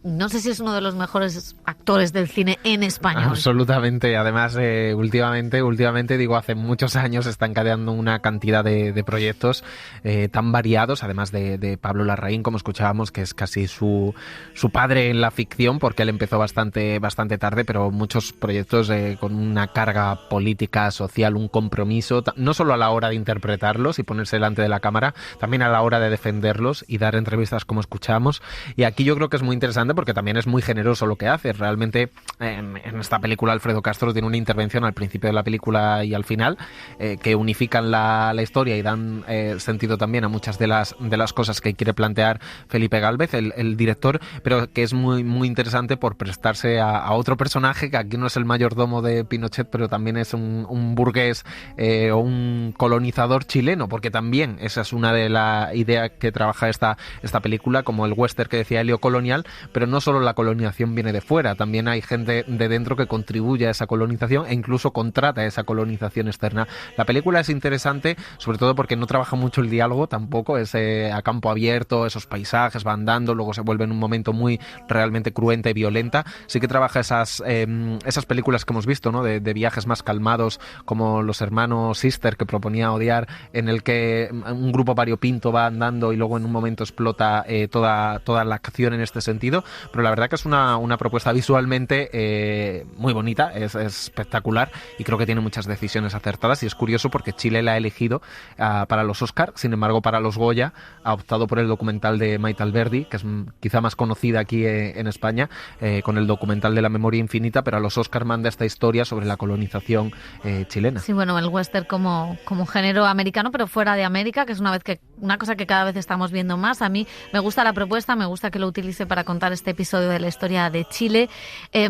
no sé si es uno de los mejores actores del cine en español. Absolutamente, además últimamente digo, hace muchos años está encadenando una cantidad de proyectos tan variados, además de Pablo Larraín, como escuchábamos, que es casi su padre en la ficción, porque él empezó bastante tarde, pero muchos proyectos con una carga política, social, un compromiso, no solo a la hora de interpretarlos y ponerse delante de la cámara, también a la hora de defenderlos y dar entrevistas como escuchamos, y aquí yo creo que es muy interesante porque también es muy generoso lo que hace. Realmente en esta película Alfredo Castro tiene una intervención al principio de la película y al final que unifican la historia y dan sentido también a muchas de las cosas que quiere plantear Felipe Gálvez, el director, pero que es muy, muy interesante por prestarse a otro personaje que aquí no es el mayordomo de Pinochet, pero también es un burgués o un colonizador chileno, porque también esa es una de las ideas que trabaja esta película, como el western que decía Elio colonial, pero no solo la colonización viene de fuera, también hay gente de dentro que contribuye a esa colonización e incluso contrata esa colonización externa. La película es interesante, sobre todo porque no trabaja mucho el diálogo tampoco, es a campo abierto, esos paisajes van dando, luego se vuelve en un momento muy realmente cruenta y violenta. Sí que trabaja esas películas que hemos visto, ¿no? De viajes más calmados, como Los hermanos Sister, que proponía Odiar, en el que un grupo variopinto va andando y luego en un momento explota toda la acción en este sentido, pero la verdad que es una propuesta visualmente muy bonita, es espectacular y creo que tiene muchas decisiones acertadas y es curioso porque Chile la ha elegido para los Oscar, sin embargo para los Goya ha optado por el documental de Maite Alberdi, que es quizá más conocida aquí en España, con el documental de La memoria infinita, pero a los Oscar manda esta historia sobre la colonización chilena. Sí, bueno, el western como género americano, pero fuera de América, que es una cosa que cada vez estamos viendo más. A mí me gusta la propuesta, me gusta que lo utilice para contar este episodio de la historia de Chile.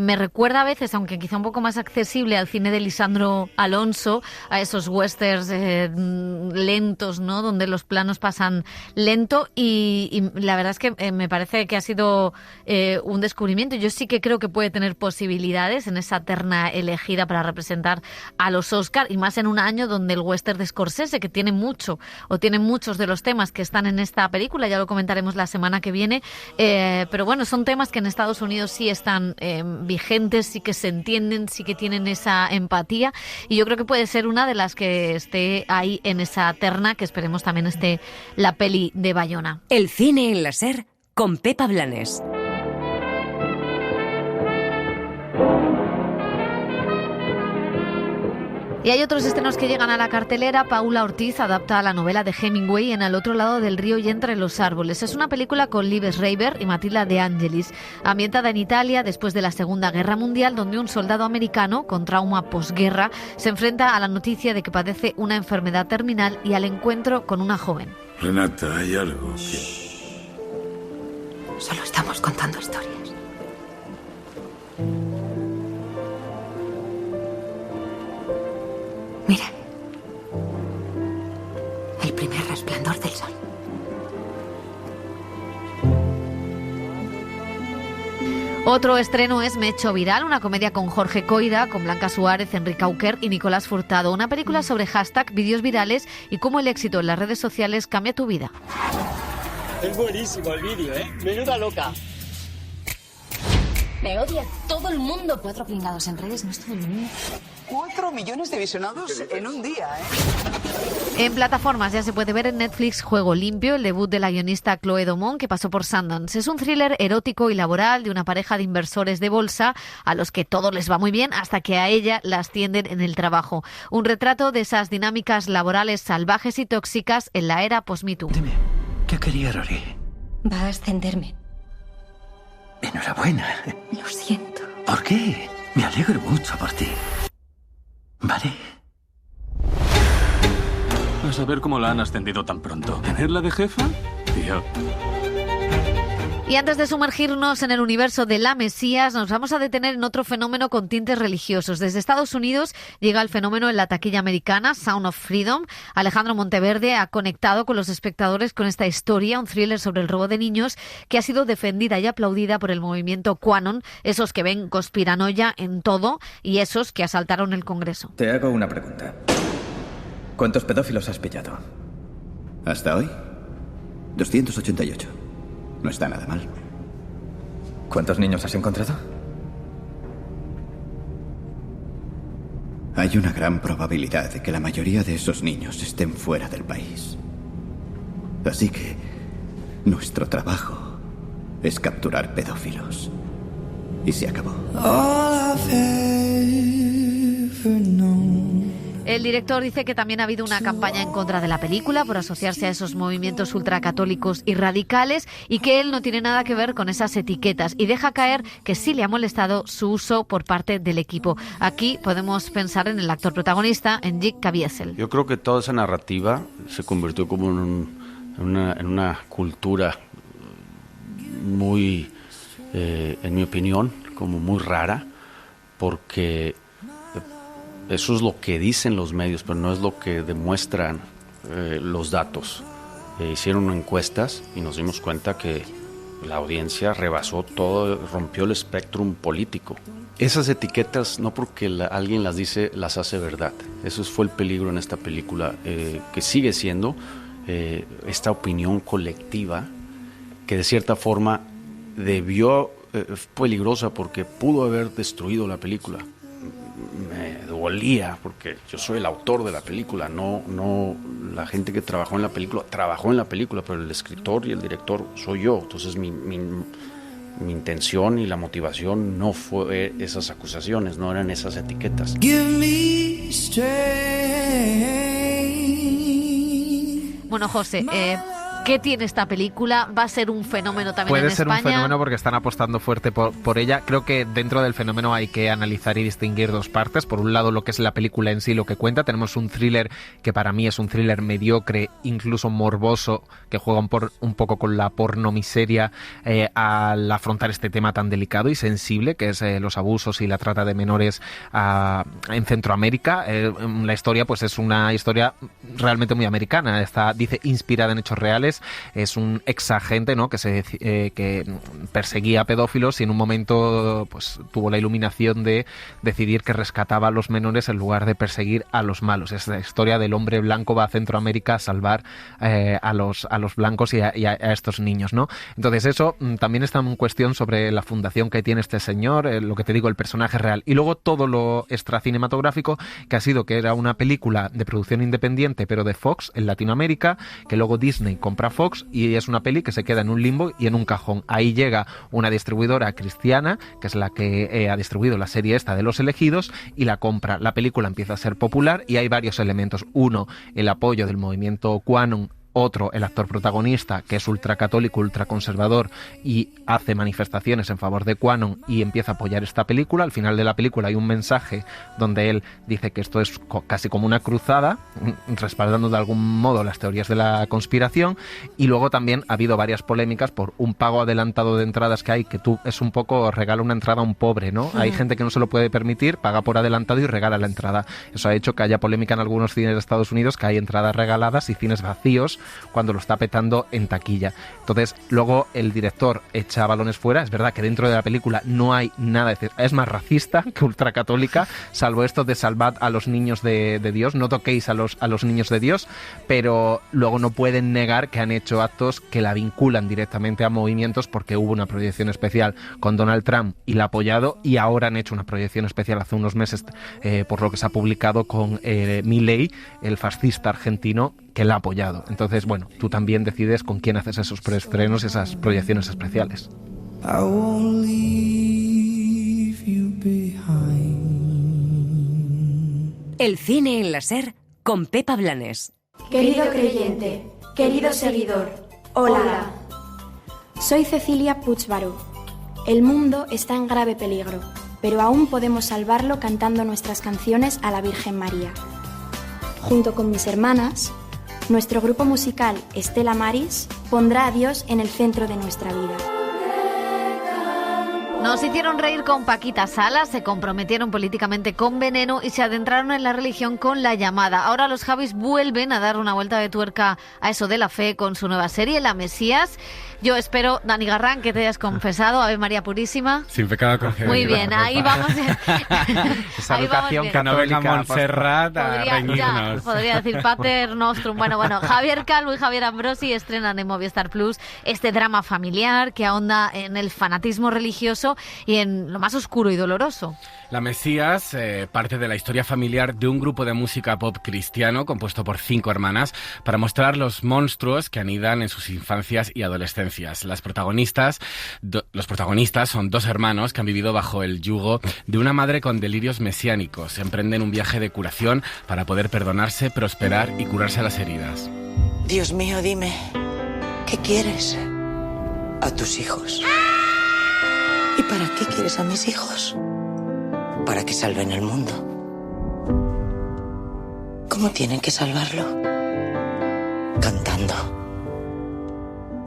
Me recuerda a veces, aunque quizá un poco más accesible, al cine de Lisandro Alonso, a esos westerns lentos, ¿no? Donde los planos pasan lento y la verdad es que me parece que ha sido un descubrimiento. Yo sí que creo que puede tener posibilidades en esa terna elegida para representar a los Oscar y más en un año donde el western de Scorsese, que tiene muchos de los temas que están en esta película, ya lo comentaremos la semana que viene, pero bueno, son temas que en Estados Unidos sí están vigentes, sí que se entienden, sí que tienen esa empatía y yo creo que puede ser una de las que esté ahí en esa terna, que esperemos también esté la peli de Bayona. El cine en la SER con Pepa Blanes. Y hay otros estrenos que llegan a la cartelera. Paula Ortiz adapta la novela de Hemingway En al otro lado del río y entre los árboles. Es una película con Liv Schreiber y Matilda De Angelis, ambientada en Italia después de la Segunda Guerra Mundial, donde un soldado americano con trauma posguerra se enfrenta a la noticia de que padece una enfermedad terminal y al encuentro con una joven. Renata, hay algo que... Solo estamos contando historias. Mira, el primer resplandor del sol. Otro estreno es Me he hecho viral, una comedia con Jorge Coida, con Blanca Suárez, Enrique Auquer y Nicolás Furtado. Una película sobre hashtag, vídeos virales y cómo el éxito en las redes sociales cambia tu vida. Es buenísimo el vídeo, ¿eh? Menuda loca. Me odia todo el mundo. 4 pringados en redes, no es todo el mundo. 4 millones de visionados en un día, En plataformas ya se puede ver en Netflix Juego Limpio, el debut de la guionista Chloé Domont, que pasó por Sundance. Es un thriller erótico y laboral de una pareja de inversores de bolsa a los que todo les va muy bien hasta que a ella la ascienden en el trabajo. Un retrato de esas dinámicas laborales salvajes y tóxicas en la era post-Me Too. Dime, ¿qué quería Rory? Va a ascenderme. Enhorabuena. Lo siento. ¿Por qué? Me alegro mucho por ti. Vale. A saber cómo la han ascendido tan pronto. ¿Tenerla de jefa? Tío. Y antes de sumergirnos en el universo de La Mesías, nos vamos a detener en otro fenómeno con tintes religiosos. Desde Estados Unidos llega el fenómeno en la taquilla americana, Sound of Freedom. Alejandro Monteverde ha conectado con los espectadores con esta historia, un thriller sobre el robo de niños que ha sido defendida y aplaudida por el movimiento QAnon, esos que ven conspiranoia en todo y esos que asaltaron el Congreso. Te hago una pregunta. ¿Cuántos pedófilos has pillado? ¿Hasta hoy? 288. No está nada mal. ¿Cuántos niños has encontrado? Hay una gran probabilidad de que la mayoría de esos niños estén fuera del país. Así que nuestro trabajo es capturar pedófilos. Y se acabó. El director dice que también ha habido una campaña en contra de la película por asociarse a esos movimientos ultracatólicos y radicales y que él no tiene nada que ver con esas etiquetas y deja caer que sí le ha molestado su uso por parte del equipo. Aquí podemos pensar en el actor protagonista, en Jake Caviezel. Yo creo que toda esa narrativa se convirtió como en una cultura muy, en mi opinión, como muy rara, porque eso es lo que dicen los medios, pero no es lo que demuestran los datos. Hicieron encuestas y nos dimos cuenta que la audiencia rebasó todo, rompió el espectro político. Esas etiquetas, no porque alguien las dice, las hace verdad. Eso fue el peligro en esta película, que sigue siendo esta opinión colectiva que de cierta forma debió, peligrosa porque pudo haber destruido la película. Me dolía porque yo soy el autor de la película, no la gente que trabajó en la película, pero el escritor y el director soy yo. Entonces mi intención y la motivación no fue esas acusaciones, no eran esas etiquetas. Bueno, José, ¿qué tiene esta película? ¿Va a ser un fenómeno también en España? Puede ser un fenómeno porque están apostando fuerte por ella. Creo que dentro del fenómeno hay que analizar y distinguir dos partes. Por un lado, lo que es la película en sí, lo que cuenta. Tenemos un thriller que para mí es un thriller mediocre, incluso morboso, que juega un poco con la pornomiseria al afrontar este tema tan delicado y sensible, que es los abusos y la trata de menores en Centroamérica. La historia pues es una historia realmente muy americana. Dice inspirada en hechos reales. Es un exagente, ¿no?, que perseguía a pedófilos y en un momento pues tuvo la iluminación de decidir que rescataba a los menores en lugar de perseguir a los malos. Es la historia del hombre blanco va a Centroamérica a salvar a los blancos y a estos niños, ¿no? Entonces eso también está en cuestión sobre la fundación que tiene este señor, lo que te digo, el personaje real. Y luego todo lo extracinematográfico que ha sido que era una película de producción independiente pero de Fox en Latinoamérica, que luego Disney compra Fox y es una peli que se queda en un limbo y en un cajón. Ahí llega una distribuidora cristiana, que es la que ha distribuido la serie esta de Los Elegidos, y la compra. La película empieza a ser popular y hay varios elementos. Uno, el apoyo del movimiento QAnon. Otro, el actor protagonista, que es ultracatólico, ultraconservador y hace manifestaciones en favor de QAnon y empieza a apoyar esta película. Al final de la película hay un mensaje donde él dice que esto es casi como una cruzada, respaldando de algún modo las teorías de la conspiración. Y luego también ha habido varias polémicas por un pago adelantado de entradas que hay, que tú es un poco regala una entrada a un pobre, ¿no? Hay gente que no se lo puede permitir, paga por adelantado y regala la entrada. Eso ha hecho que haya polémica en algunos cines de Estados Unidos, que hay entradas regaladas y cines vacíos cuando lo está petando en taquilla. Entonces, luego el director echa balones fuera. Es verdad que dentro de la película no hay nada, es más racista que ultracatólica, salvo esto de salvad a los niños de Dios, no toquéis a los niños de Dios, pero luego no pueden negar que han hecho actos que la vinculan directamente a movimientos, porque hubo una proyección especial con Donald Trump y la ha apoyado, y ahora han hecho una proyección especial hace unos meses, por lo que se ha publicado, con Milei, el fascista argentino, que la ha apoyado. Entonces, bueno, tú también decides con quién haces esos preestrenos, esas proyecciones especiales. El cine en la SER con Pepa Blanes. Querido creyente, querido seguidor, hola. Soy Cecilia Puigbaró. El mundo está en grave peligro, pero aún podemos salvarlo cantando nuestras canciones a la Virgen María. Junto con mis hermanas, nuestro grupo musical Estela Maris pondrá a Dios en el centro de nuestra vida. Nos hicieron reír con Paquita Salas, se comprometieron políticamente con Veneno y se adentraron en la religión con La Llamada. Ahora los Javis vuelven a dar una vuelta de tuerca a eso de la fe con su nueva serie, La Mesías. Yo espero, Dani Garrán, que te hayas confesado, Ave María Purísima. Sin pecado concebido. Muy bien, ahí vamos. Esa educación que no venga Montserrat a reñirnos. Podría decir Pater Nostrum. Bueno, Javier Calvo y Javier Ambrosi estrenan en Movistar Plus este drama familiar que ahonda en el fanatismo religioso y en lo más oscuro y doloroso. La Mesías parte de la historia familiar de un grupo de música pop cristiano compuesto por 5 hermanas para mostrar los monstruos que anidan en sus infancias y adolescencias. Los protagonistas son 2 hermanos que han vivido bajo el yugo de una madre con delirios mesiánicos. Emprenden un viaje de curación para poder perdonarse, prosperar y curarse las heridas. Dios mío, dime, ¿qué quieres a tus hijos? ¿Y para qué quieres a mis hijos? Para que salven el mundo. ¿Cómo tienen que salvarlo? Cantando.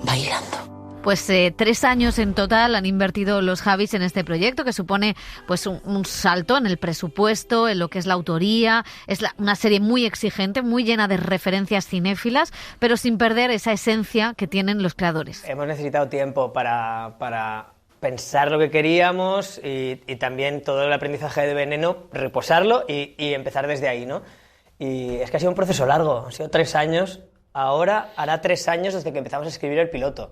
Bailando. Pues 3 años en total han invertido los Javis en este proyecto, que supone pues un salto en el presupuesto, en lo que es la autoría. Es una serie muy exigente, muy llena de referencias cinéfilas, pero sin perder esa esencia que tienen los creadores. Hemos necesitado tiempo para pensar lo que queríamos y también todo el aprendizaje de Veneno, reposarlo y empezar desde ahí, ¿no? Y es que ha sido un proceso largo, han sido 3 años. Ahora hará 3 años desde que empezamos a escribir el piloto,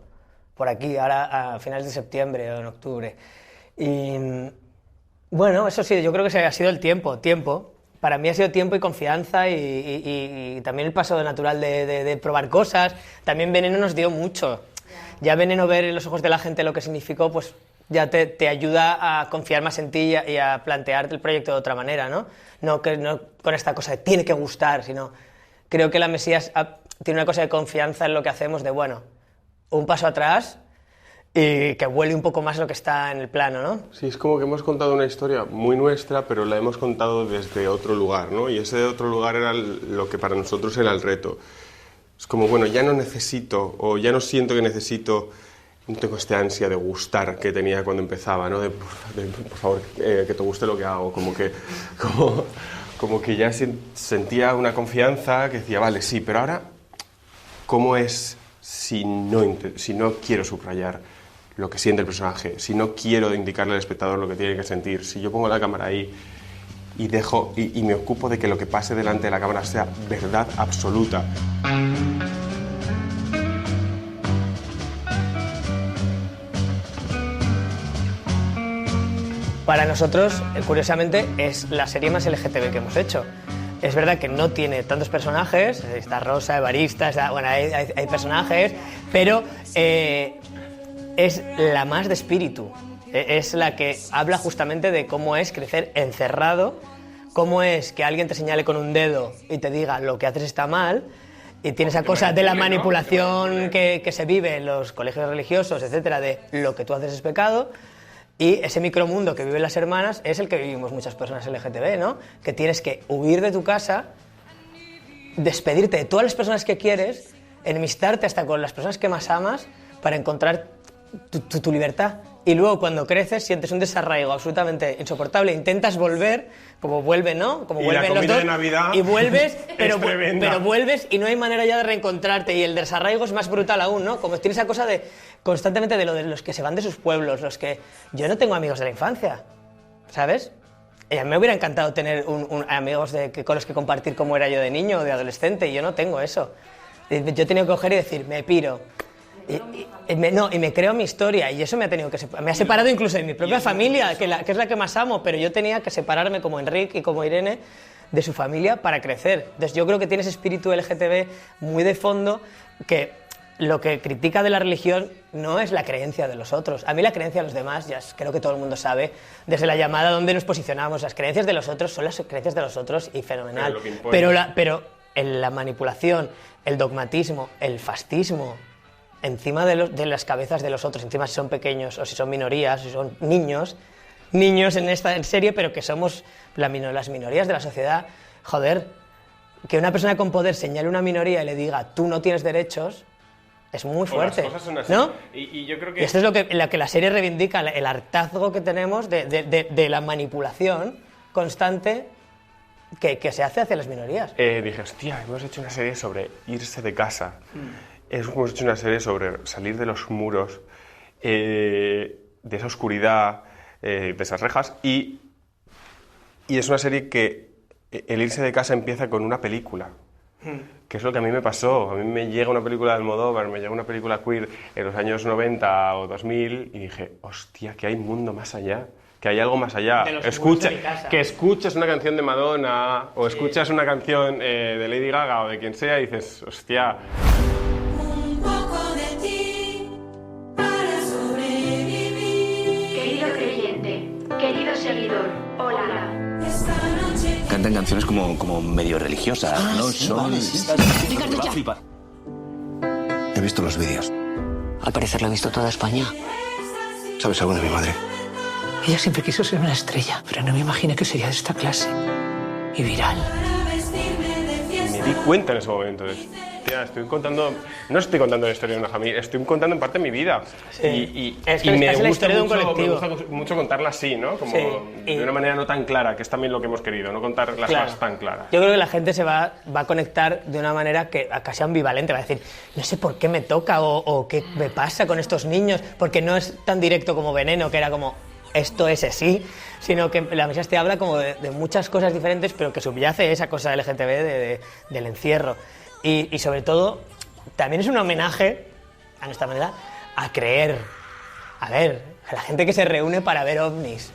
por aquí, ahora a finales de septiembre o en octubre. Y bueno, eso sí, yo creo que ha sido el tiempo. Para mí ha sido tiempo y confianza y también el paso natural de probar cosas. También Veneno nos dio mucho. Ya Veneno, ver en los ojos de la gente lo que significó, pues ya te ayuda a confiar más en ti y a plantearte el proyecto de otra manera, ¿no? No con esta cosa de tiene que gustar, sino creo que La Mesías tiene una cosa de confianza en lo que hacemos, de bueno, un paso atrás y que huele un poco más lo que está en el plano, ¿no? Sí, es como que hemos contado una historia muy nuestra, pero la hemos contado desde otro lugar, ¿no? Y ese otro lugar era lo que para nosotros era el reto. Es como, bueno, ya no necesito, o ya no siento que necesito, no tengo esta ansia de gustar que tenía cuando empezaba, ¿no? Por favor, que te guste lo que hago, como que ya sentía una confianza que decía, vale, sí, pero ahora, ¿cómo es si no quiero subrayar lo que siente el personaje, si no quiero indicarle al espectador lo que tiene que sentir, si yo pongo la cámara ahí y dejo y me ocupo de que lo que pase delante de la cámara sea verdad absoluta? Para nosotros, curiosamente, es la serie más LGTB que hemos hecho. Es verdad que no tiene tantos personajes, está Rosa, Evarista, bueno, hay personajes, pero es la más de espíritu. Es la que habla justamente de cómo es crecer encerrado, cómo es que alguien te señale con un dedo y te diga lo que haces está mal, y tiene esa cosa de la manipulación que se vive en los colegios religiosos, etcétera, de lo que tú haces es pecado. Y ese micromundo que viven las hermanas es el que vivimos muchas personas LGTB, ¿no? Que tienes que huir de tu casa, despedirte de todas las personas que quieres, enemistarte hasta con las personas que más amas para encontrar tu libertad. y luego cuando creces sientes un desarraigo absolutamente insoportable, intentas volver, como vuelve, ¿no? Como y vuelven la comida los dos, de Navidad y vuelves, pero tremenda. vuelves y no hay manera ya de reencontrarte, y el desarraigo es más brutal aún, ¿no? Como tiene esa cosa de constantemente de los que se van de sus pueblos, los que... Yo no tengo amigos de la infancia, ¿sabes? Y a mí me hubiera encantado tener amigos con los que compartir cómo era yo de niño o de adolescente, y yo no tengo eso. Yo he tenido que coger y decir, me piro. Y me creo mi historia, y eso me ha separado incluso de mi propia familia, que es la que más amo, pero yo tenía que separarme como Enric y como Irene de su familia para crecer. Entonces yo creo que tiene ese espíritu LGTB muy de fondo, que lo que critica de la religión no es la creencia de los otros. A mí la creencia de los demás, ya creo que todo el mundo sabe, desde la llamada donde nos posicionamos, las creencias de los otros son las creencias de los otros y fenomenal. Pero la manipulación, el dogmatismo, el fascismo, encima de las cabezas de los otros, encima si son pequeños o si son minorías, si son niños en esta serie, pero que somos las minorías de la sociedad. Joder, que una persona con poder señale a una minoría y le diga, tú no tienes derechos, es muy fuerte, las cosas son así. ¿no? Y yo creo que... Esto es lo que la serie reivindica, el hartazgo que tenemos de la manipulación constante que se hace hacia las minorías. Dije, hostia, hemos hecho una serie sobre irse de casa. Hemos hecho una serie sobre salir de los muros, de esa oscuridad, de esas rejas, y es una serie que el irse de casa empieza con una película, que es lo que a mí me pasó. A mí me llega una película de Almodóvar, me llega una película queer en los años 90 o 2000, y dije, hostia, que hay mundo más allá, que hay algo más allá. Que escuchas una canción de Madonna, o escuchas una canción de Lady Gaga o de quien sea, y dices, hostia... Querido seguidor, hola. Cantan canciones como medio religiosas, ¿no? Son... Ricardo, ya. He visto los vídeos. Al parecer lo ha visto toda España. ¿Sabes algo de mi madre? Ella siempre quiso ser una estrella, pero no me imaginé que sería de esta clase. Y viral. Me di cuenta en ese momento. No estoy contando la historia de una familia, estoy contando en parte mi vida. Sí. Y me gusta mucho contarla así, ¿no? Como de una manera no tan clara, que es también lo que hemos querido, no contar las cosas tan claras. Yo creo que la gente se va a conectar de una manera que casi ambivalente, va a decir, no sé por qué me toca o qué me pasa con estos niños, porque no es tan directo como Veneno, que era como, esto es así, sino que la mesa te habla como de muchas cosas diferentes, pero que subyace esa cosa LGTB del encierro. Y sobre todo, también es un homenaje, a nuestra manera, a creer. A ver, la gente que se reúne para ver ovnis.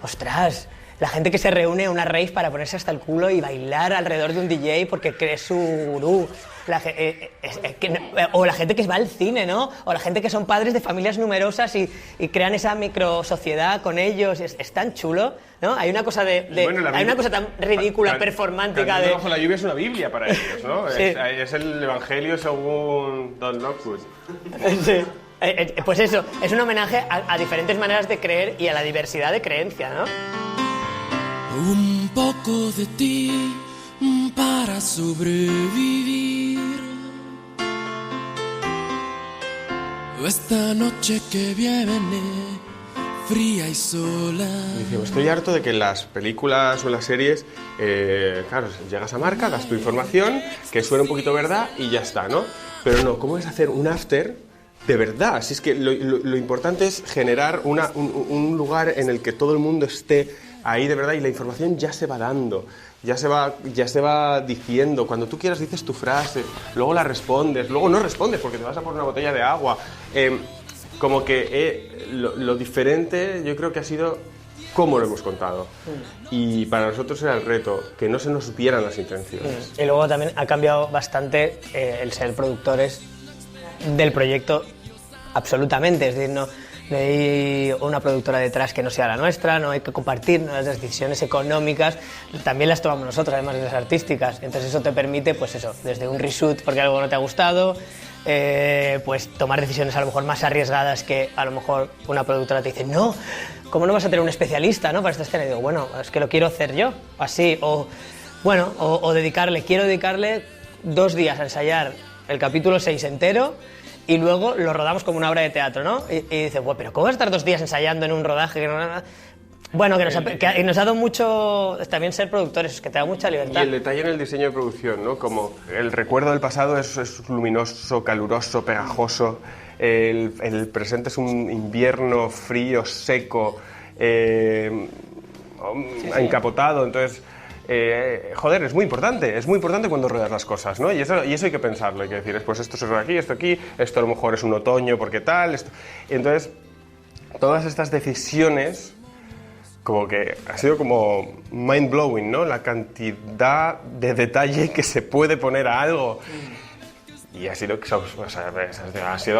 Ostras, la gente que se reúne a una rave para ponerse hasta el culo y bailar alrededor de un DJ porque cree su gurú. O la gente que va al cine, ¿no? O la gente que son padres de familias numerosas y crean esa microsociedad con ellos. Es tan chulo, ¿no? Hay una cosa hay una cosa tan ridícula, performántica de... Bajo la lluvia es una Biblia para ellos, ¿no? Sí. Es el Evangelio según Don Lockwood. Sí. Pues eso, es un homenaje a diferentes maneras de creer y a la diversidad de creencia, ¿no? Un poco de ti para sobrevivir. Esta noche que viene, fría y sola. Estoy harto de que en las películas o en las series, claro, llegas a marca, das tu información, que suena un poquito verdad y ya está, ¿no? Pero no, ¿cómo es hacer un after de verdad? Si es que lo importante es generar un lugar en el que todo el mundo esté ahí de verdad y la información ya se va dando. Ya se va diciendo, cuando tú quieras dices tu frase, luego la respondes, luego no respondes porque te vas a poner una botella de agua. Como que lo diferente yo creo que ha sido cómo lo hemos contado. Y para nosotros era el reto, que no se nos vieran las intenciones. Y luego también ha cambiado bastante el ser productores del proyecto, absolutamente. Es decir, no hay una productora detrás que no sea la nuestra, no hay que compartir, ¿no? Las decisiones económicas también las tomamos nosotros, además de las artísticas. Entonces eso te permite, pues eso, desde un reshoot porque algo no te ha gustado, pues tomar decisiones a lo mejor más arriesgadas que a lo mejor una productora te dice, no, ¿cómo no vas a tener un especialista, ¿no? Para esta escena? Y digo, bueno, es que lo quiero hacer yo, así, quiero dedicarle 2 días a ensayar el capítulo 6 entero y luego lo rodamos como una obra de teatro, ¿no? Y dices, bueno, pero ¿cómo vas a estar 2 días ensayando en un rodaje que no nada? Bueno, que nos ha dado mucho también ser productores, que te da mucha libertad. Y el detalle en el diseño de producción, ¿no? Como el recuerdo del pasado es luminoso, caluroso, pegajoso. El presente es un invierno frío, seco, encapotado. Entonces, joder, es muy importante cuando ruedas las cosas, ¿no? Y eso hay que pensarlo, hay que decir, pues esto se rueda aquí, esto a lo mejor es un otoño, porque tal. Esto. Y entonces, todas estas decisiones, como que ha sido como mind-blowing, ¿no? La cantidad de detalle que se puede poner a algo. Y ha sido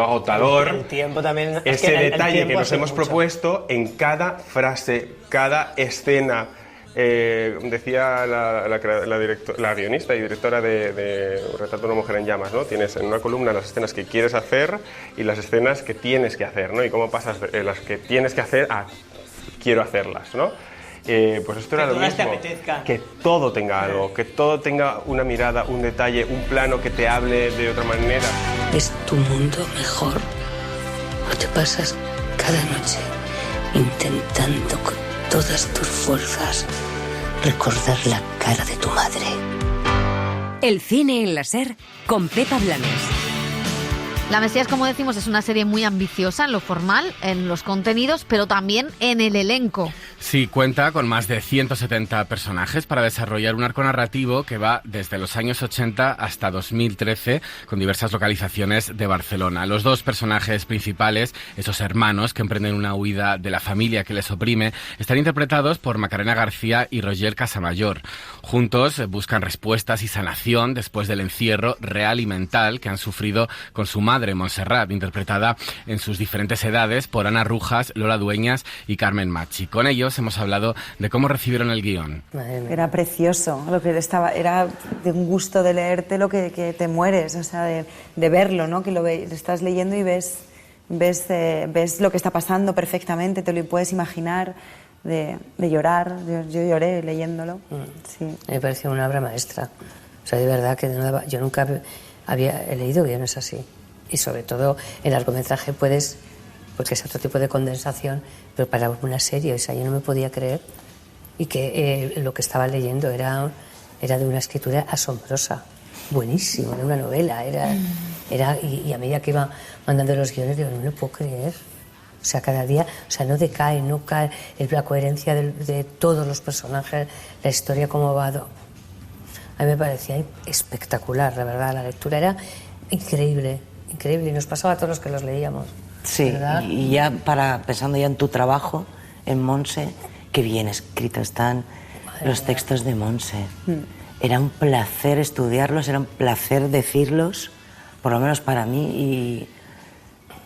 agotador. El tiempo también. Ese detalle que nos hemos propuesto en cada frase, cada escena. Decía la guionista y directora de Retrato de una mujer en llamas, ¿no? Tienes en una columna las escenas que quieres hacer y las escenas que tienes que hacer, ¿no? Y cómo pasas de las que tienes que hacer a quiero hacerlas, ¿no? Pues esto era lo mismo, que todo tenga algo, que todo tenga una mirada, un detalle, un plano que te hable de otra manera. ¿Es tu mundo mejor o te pasas cada noche intentando con todas tus fuerzas recordar la cara de tu madre? El cine en la SER con Pepa Blanes. La Mesías, como decimos, es una serie muy ambiciosa en lo formal, en los contenidos, pero también en el elenco. Sí, cuenta con más de 170 personajes para desarrollar un arco narrativo que va desde los años 80 hasta 2013, con diversas localizaciones de Barcelona. Los 2 personajes principales, esos hermanos que emprenden una huida de la familia que les oprime, están interpretados por Macarena García y Roger Casamayor. Juntos buscan respuestas y sanación después del encierro real y mental que han sufrido con su madre, Montserrat, interpretada en sus diferentes edades por Ana Rujas, Lola Dueñas y Carmen Machi. Con ellos hemos hablado de cómo recibieron el guión. Era precioso, lo que era de un gusto de leértelo que te mueres, o sea, de verlo, ¿no? Que lo estás leyendo y ves lo que está pasando perfectamente, te lo puedes imaginar, de llorar. Yo lloré leyéndolo. Sí. Me pareció una obra maestra. O sea, de verdad que yo nunca he leído guiones así. Y sobre todo el largometraje puedes, porque es otro tipo de condensación, pero para una serie, o sea, yo no me podía creer, y que lo que estaba leyendo era de una escritura asombrosa, buenísimo, de una novela, y a medida que iba mandando los guiones, digo, no me lo puedo creer. O sea, cada día, o sea, no cae la coherencia de todos los personajes, la historia cómo va. A mí me parecía espectacular, la verdad, la lectura era increíble, y nos pasaba a todos los que los leíamos. Sí, ¿verdad? Y ya pensando ya en tu trabajo, en Montse, qué bien escritos están los textos de Montse. Era un placer estudiarlos, era un placer decirlos, por lo menos para mí, y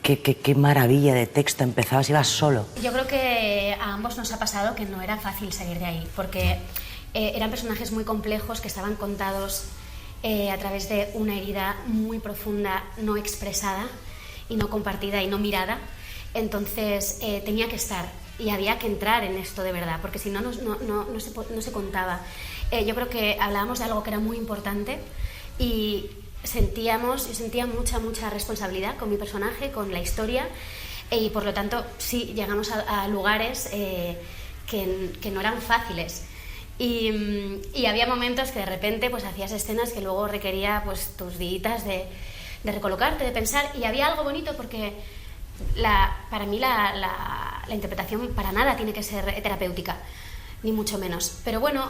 qué maravilla de texto, empezabas, ibas solo. Yo creo que a ambos nos ha pasado que no era fácil salir de ahí, porque eran personajes muy complejos que estaban contados a través de una herida muy profunda, no expresada y no compartida y no mirada. Entonces tenía que estar y había que entrar en esto de verdad, porque si no, no se contaba. Yo creo que hablábamos de algo que era muy importante y yo sentía mucha responsabilidad con mi personaje, con la historia, y por lo tanto sí llegamos a lugares que no eran fáciles. Y había momentos que de repente pues hacías escenas que luego requería pues tus días de recolocarte, de pensar, y había algo bonito porque para mí la interpretación para nada tiene que ser terapéutica, ni mucho menos, pero bueno,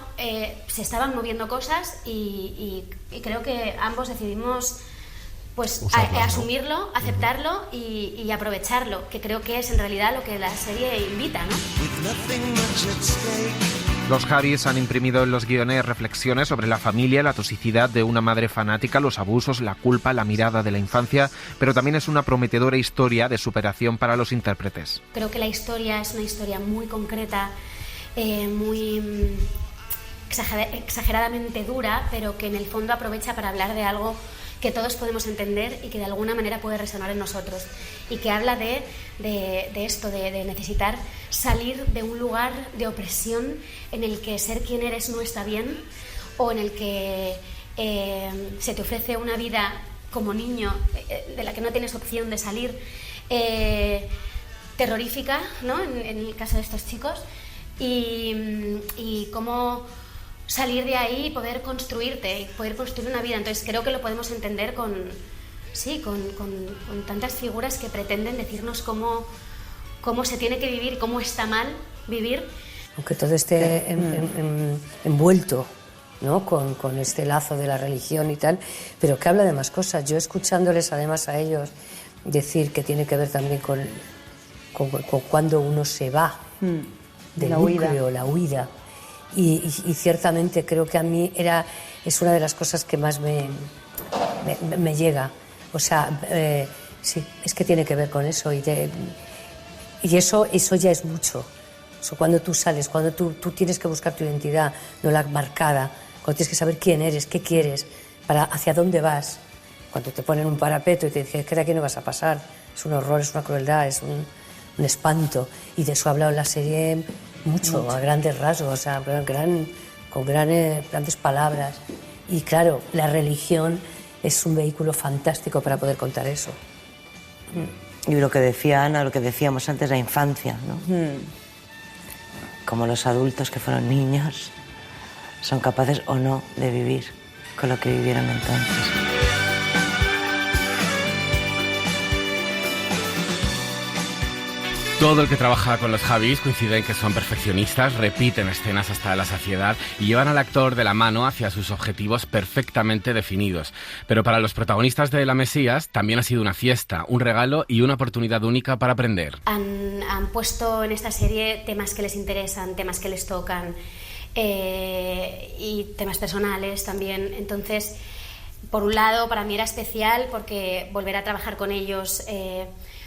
se estaban moviendo cosas y creo que ambos decidimos pues asumirlo, aceptarlo y aprovecharlo, que creo que es en realidad lo que la serie invita, ¿no? Los Javis han imprimido en los guiones reflexiones sobre la familia, la toxicidad de una madre fanática, los abusos, la culpa, la mirada de la infancia, pero también es una prometedora historia de superación para los intérpretes. Creo que la historia es una historia muy concreta, muy exageradamente dura, pero que en el fondo aprovecha para hablar de algo que todos podemos entender y que de alguna manera puede resonar en nosotros, y que habla de esto, de necesitar salir de un lugar de opresión en el que ser quien eres no está bien, o en el que se te ofrece una vida como niño, de la que no tienes opción de salir, terrorífica, ¿no? En el caso de estos chicos, y cómo salir de ahí y poder construirte, y poder construir una vida. Entonces creo que lo podemos entender con tantas figuras que pretenden decirnos cómo se tiene que vivir, cómo está mal vivir. Aunque todo esté envuelto, ¿no? con este lazo de la religión y tal, pero que habla de más cosas. Yo escuchándoles además a ellos decir que tiene que ver también con cuando uno se va del núcleo, la huida. Y ciertamente creo que a mí es una de las cosas que más me llega. O sea, sí, es que tiene que ver con eso. Y eso ya es mucho. Eso cuando tú sales, cuando tú tienes que buscar tu identidad, no la marcada, cuando tienes que saber quién eres, qué quieres, hacia dónde vas. Cuando te ponen un parapeto y te dicen que de aquí no vas a pasar, es un horror, es una crueldad, es un espanto. Y de eso ha hablado la serie mucho, a grandes rasgos, o sea, con grandes palabras. Y claro, la religión es un vehículo fantástico para poder contar eso. Y lo que decía Ana, lo que decíamos antes, la infancia, ¿no? Como los adultos que fueron niños son capaces o no de vivir con lo que vivieron entonces. Todo el que trabaja con los Javis coincide en que son perfeccionistas, repiten escenas hasta la saciedad y llevan al actor de la mano hacia sus objetivos perfectamente definidos. Pero para los protagonistas de La Mesías también ha sido una fiesta, un regalo y una oportunidad única para aprender. Han puesto en esta serie temas que les interesan, temas que les tocan, y temas personales también. Entonces, por un lado, para mí era especial porque volver a trabajar con ellos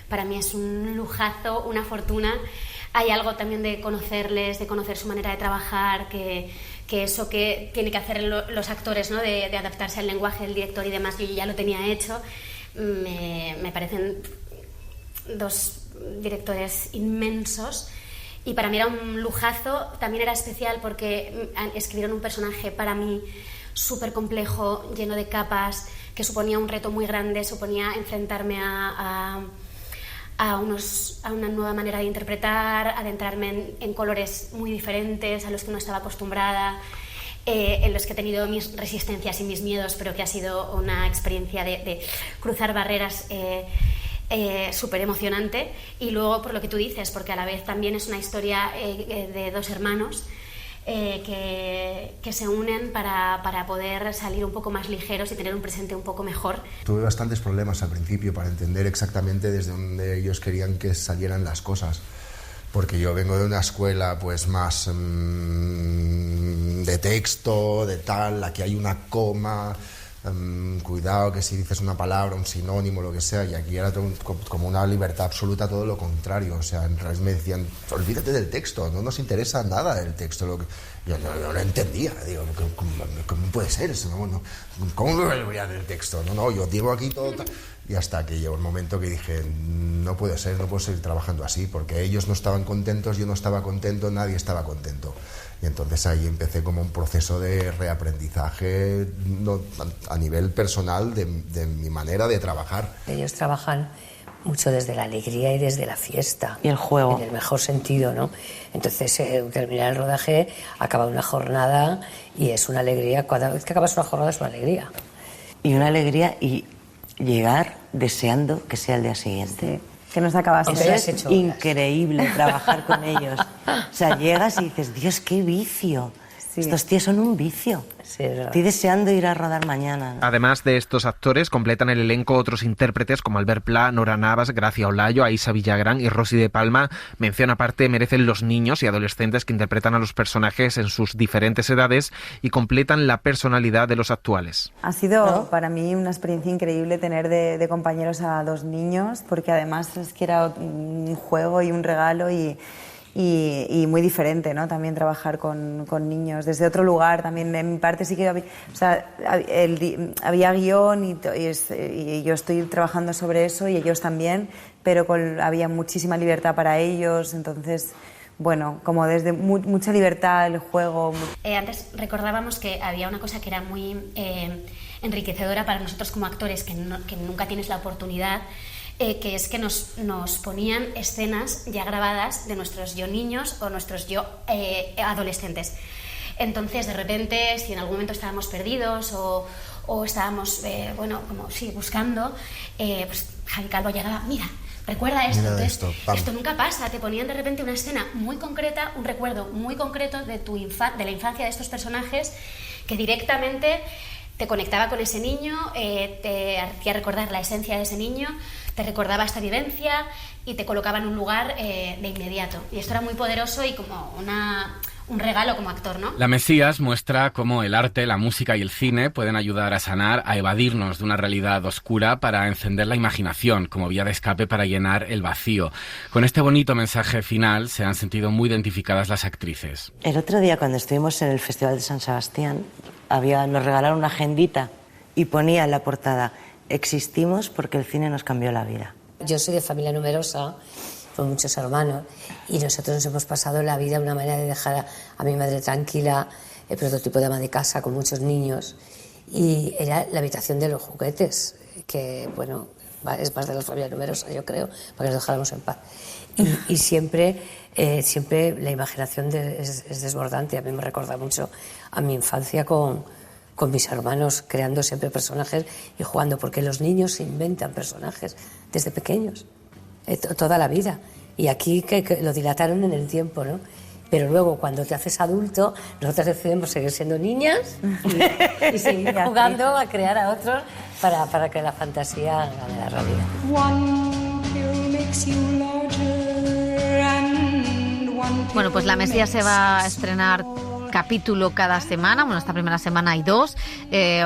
para mí es un lujazo, una fortuna. Hay algo también de conocerles, de conocer su manera de trabajar, que eso que tiene que hacer los actores, ¿no? de adaptarse al lenguaje del director y demás, yo ya lo tenía hecho. Me parecen dos directores inmensos y para mí era un lujazo. También era especial porque escribieron un personaje para mí súper complejo, lleno de capas, que suponía un reto muy grande, suponía enfrentarme a una nueva manera de interpretar, adentrarme en colores muy diferentes a los que no estaba acostumbrada, en los que he tenido mis resistencias y mis miedos, pero que ha sido una experiencia de cruzar barreras súper emocionante. Y luego, por lo que tú dices, porque a la vez también es una historia de dos hermanos que se unen para poder salir un poco más ligeros y tener un presente un poco mejor. Tuve bastantes problemas al principio para entender exactamente desde dónde ellos querían que salieran las cosas, porque yo vengo de una escuela pues más de texto, de tal, aquí hay una coma, cuidado que si dices una palabra, un sinónimo, lo que sea, y aquí era todo como una libertad absoluta, todo lo contrario. O sea, en realidad me decían, olvídate del texto, no nos interesa nada el texto. Yo no lo entendía, digo, ¿cómo puede ser eso? ¿Cómo me voy a olvidar del texto? No, yo digo aquí todo. Y hasta que llegó el momento que dije, no puedo seguir trabajando así, porque ellos no estaban contentos, yo no estaba contento, nadie estaba contento. Y entonces ahí empecé como un proceso de reaprendizaje a nivel personal de mi manera de trabajar. Ellos trabajan mucho desde la alegría y desde la fiesta. Y el juego. En el mejor sentido, ¿no? Entonces, terminar el rodaje, acaba una jornada y es una alegría. Cada vez que acabas una jornada es una alegría. Y una alegría y llegar deseando que sea el día siguiente. Sí. Que no se acabase. Eso es increíble, trabajar con ellos. O sea, llegas y dices, Dios, qué vicio. Sí. Estos tíos son un vicio. Sí, es verdad. Estoy deseando ir a rodar mañana, ¿no? Además de estos actores, completan el elenco otros intérpretes como Albert Pla, Nora Navas, Gracia Olayo, Aisa Villagrán y Rosy de Palma. Mención aparte merecen los niños y adolescentes que interpretan a los personajes en sus diferentes edades y completan la personalidad de los actuales. Ha sido para mí una experiencia increíble tener de compañeros a dos niños, porque además es que era un juego y un regalo y muy diferente, ¿no? También trabajar con niños desde otro lugar. También en mi parte sí que había guión y yo estoy trabajando sobre eso y ellos también, pero había muchísima libertad para ellos. Entonces, bueno, como desde mucha libertad el juego. Antes recordábamos que había una cosa que era muy enriquecedora para nosotros como actores, que nunca tienes la oportunidad, que es que nos ponían escenas ya grabadas de nuestros yo niños o nuestros yo adolescentes. Entonces, de repente, si en algún momento estábamos perdidos o estábamos, buscando, pues Javi Calvo llegaba, mira, recuerda esto. Entonces, esto nunca pasa, te ponían de repente una escena muy concreta, un recuerdo muy concreto de la infancia de estos personajes, que directamente te conectaba con ese niño, te hacía recordar la esencia de ese niño, te recordaba esta vivencia y te colocaba en un lugar de inmediato. Y esto era muy poderoso y como un regalo como actor, ¿no? La Mesías muestra cómo el arte, la música y el cine pueden ayudar a sanar, a evadirnos de una realidad oscura para encender la imaginación como vía de escape para llenar el vacío. Con este bonito mensaje final se han sentido muy identificadas las actrices. El otro día, cuando estuvimos en el Festival de San Sebastián, nos regalaron una agendita y ponía en la portada: existimos porque el cine nos cambió la vida. Yo soy de familia numerosa, con muchos hermanos, y nosotros nos hemos pasado la vida de una manera de dejar a mi madre tranquila, el prototipo de ama de casa con muchos niños, y era la habitación de los juguetes, que bueno, es más de la familia numerosa, yo creo, para que nos dejáramos en paz. Y siempre la imaginación es desbordante. A mí me recuerda mucho a mi infancia con mis hermanos, creando siempre personajes y jugando, porque los niños se inventan personajes desde pequeños, toda la vida. Y aquí que lo dilataron en el tiempo, ¿no? Pero luego, cuando te haces adulto, nosotros decidimos seguir siendo niñas y seguir jugando a crear a otros para que la fantasía gane la realidad. Bueno, pues La Mesías se va a estrenar capítulo cada semana. Bueno, esta primera semana hay 2,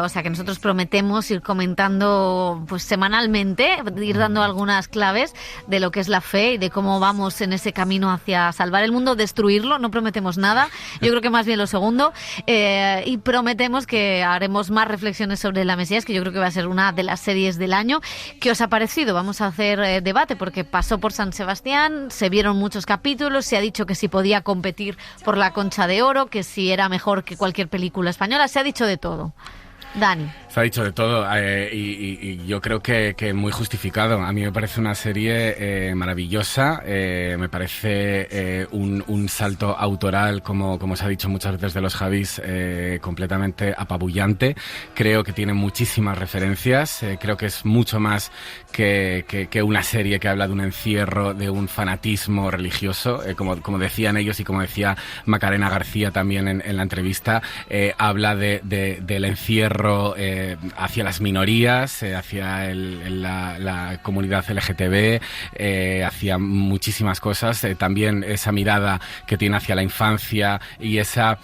o sea que nosotros prometemos ir comentando pues semanalmente, ir dando algunas claves de lo que es la fe y de cómo vamos en ese camino hacia salvar el mundo, destruirlo. No prometemos nada, yo creo que más bien lo segundo, y prometemos que haremos más reflexiones sobre La Mesías, que yo creo que va a ser una de las series del año. ¿Qué os ha parecido? Vamos a hacer debate, porque pasó por San Sebastián, se vieron muchos capítulos, se ha dicho que si podía competir por la Concha de Oro, que si era mejor que cualquier película española, se ha dicho de todo. Dani. Se ha dicho de todo y yo creo que muy justificado. A mí me parece una serie maravillosa, me parece un salto autoral, como se ha dicho muchas veces de los Javis, completamente apabullante. Creo que tiene muchísimas referencias, creo que es mucho más que una serie que habla de un encierro, de un fanatismo religioso, como decían ellos y como decía Macarena García también en la entrevista, habla del encierro hacia las minorías, hacia la comunidad LGTB, hacia muchísimas cosas, también esa mirada que tiene hacia la infancia y esa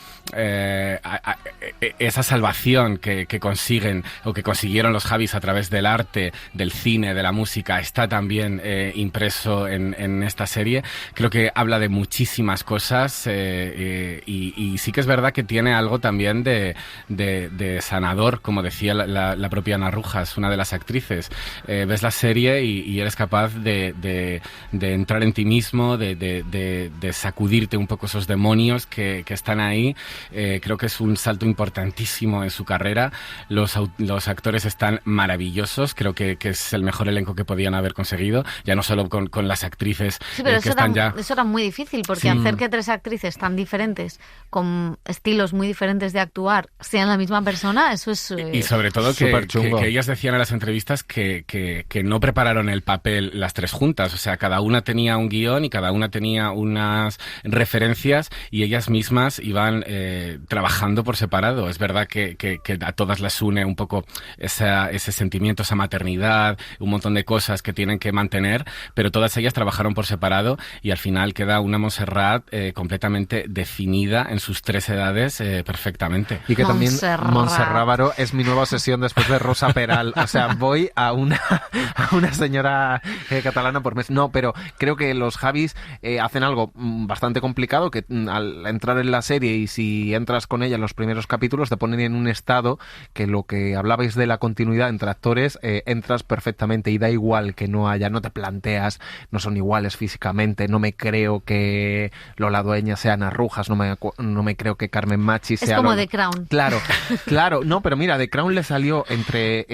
salvación que consiguen o que consiguieron los Javis a través del arte, del cine, de la música, está también impreso en esta serie. Creo que habla de muchísimas cosas y sí que es verdad que tiene algo también de sanador, como decía la propia Ana Rujas, una de las actrices. Ves la serie y eres capaz de entrar en ti mismo, de sacudirte un poco esos demonios que están ahí. Creo que es un salto importantísimo en su carrera. Los actores están maravillosos, creo que es el mejor elenco que podían haber conseguido, ya no solo con las actrices, sí, pero que están ya... Eso era muy difícil, porque Sí. hacer que 3 actrices tan diferentes, con estilos muy diferentes de actuar, sean la misma persona, eso es... Y sobre todo que Superchungo. ellas decían en las entrevistas que no prepararon el papel las 3 juntas, o sea, cada una tenía un guión y cada una tenía unas referencias y ellas mismas iban trabajando por separado. Es verdad que a todas las une un poco ese sentimiento, esa maternidad, un montón de cosas que tienen que mantener, pero todas ellas trabajaron por separado y al final queda una Montserrat completamente definida en sus 3 edades perfectamente. Y que también Montserrat Baró es mi nueva obsesión después de Rosa Peral. O sea, voy a una señora catalana por mes. No, pero creo que los Javis hacen algo bastante complicado, que al entrar en la serie y si entras con ella en los primeros capítulos te ponen en un estado que lo que hablabais de la continuidad entre actores, entras perfectamente y da igual que no haya, no te planteas, no son iguales físicamente, no me creo que Lola Dueña sea Ana Rujas, no me creo que Carmen Machi sea... Es como Lola. The Crown. Claro, no, pero pero mira, The Crown le salió entre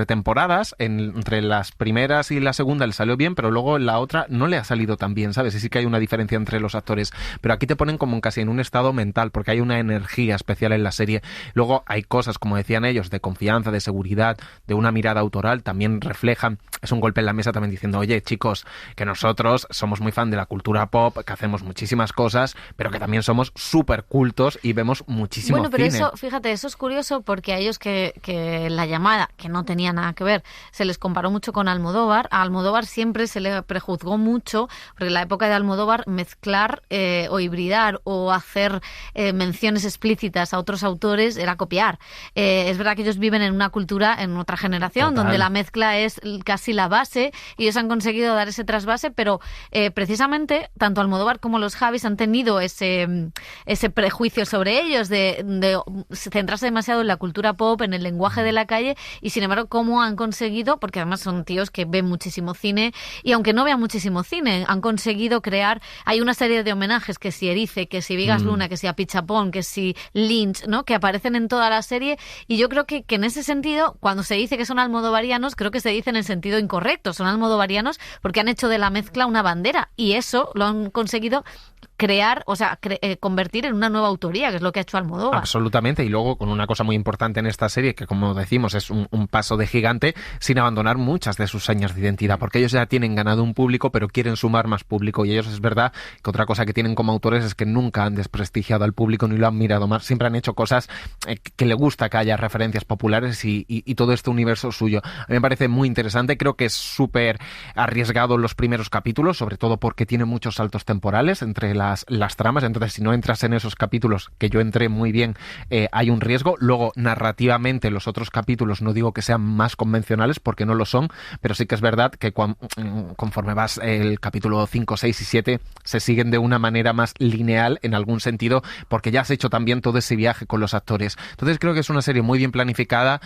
temporadas, entre las primeras y la segunda le salió bien, pero luego en la otra no le ha salido tan bien, ¿sabes? Y sí que hay una diferencia entre los actores, pero aquí te ponen como casi en un estado mental, porque hay una energía especial en la serie. Luego hay cosas, como decían ellos, de confianza, de seguridad, de una mirada autoral, también reflejan, es un golpe en la mesa también diciendo, oye, chicos, que nosotros somos muy fan de la cultura pop, que hacemos muchísimas cosas, pero que también somos súper cultos y vemos muchísimo Bueno, pero cine. eso, fíjate, eso es curioso porque a ellos que La Llamada, que no tenía nada que ver, se les comparó mucho con Almodóvar. A Almodóvar siempre se le prejuzgó mucho, porque en la época de Almodóvar mezclar o hibridar o hacer menciones explícitas a otros autores era copiar. Es verdad que ellos viven en una cultura, en otra generación, Total. donde la mezcla es casi la base y ellos han conseguido dar ese trasvase, pero precisamente tanto Almodóvar como los Javis han tenido ese prejuicio sobre ellos de centrarse demasiado en la cultura pop, en el lenguaje de la calle, y sin embargo cómo han conseguido, porque además son tíos que ven muchísimo cine, y aunque no vean muchísimo cine, han conseguido crear, hay una serie de homenajes, que si Erice, que si Vigas Luna, que si Apichapón, que si Lynch, ¿no?, que aparecen en toda la serie, y yo creo que en ese sentido, cuando se dice que son almodovarianos, creo que se dice en el sentido incorrecto, son almodovarianos porque han hecho de la mezcla una bandera, y eso lo han conseguido crear, o sea, convertir en una nueva autoría, que es lo que ha hecho Almodóvar. Absolutamente, y luego con una cosa muy importante en esta serie, que como decimos es un paso de gigante, sin abandonar muchas de sus señas de identidad, porque ellos ya tienen ganado un público, pero quieren sumar más público, y ellos es verdad que otra cosa que tienen como autores es que nunca han desprestigiado al público ni lo han mirado más, siempre han hecho cosas que le gusta que haya referencias populares y todo este universo suyo. A mí me parece muy interesante, creo que es súper arriesgado los primeros capítulos, sobre todo porque tiene muchos saltos temporales entre las tramas, entonces si no entras en esos capítulos, que yo entré muy bien, hay un riesgo. Luego, narrativamente, los otros capítulos no digo que sean más convencionales, porque no lo son, pero sí que es verdad que conforme vas el capítulo 5, 6 y 7, se siguen de una manera más lineal en algún sentido, porque ya has hecho también todo ese viaje con los actores. Entonces creo que es una serie muy bien planificada,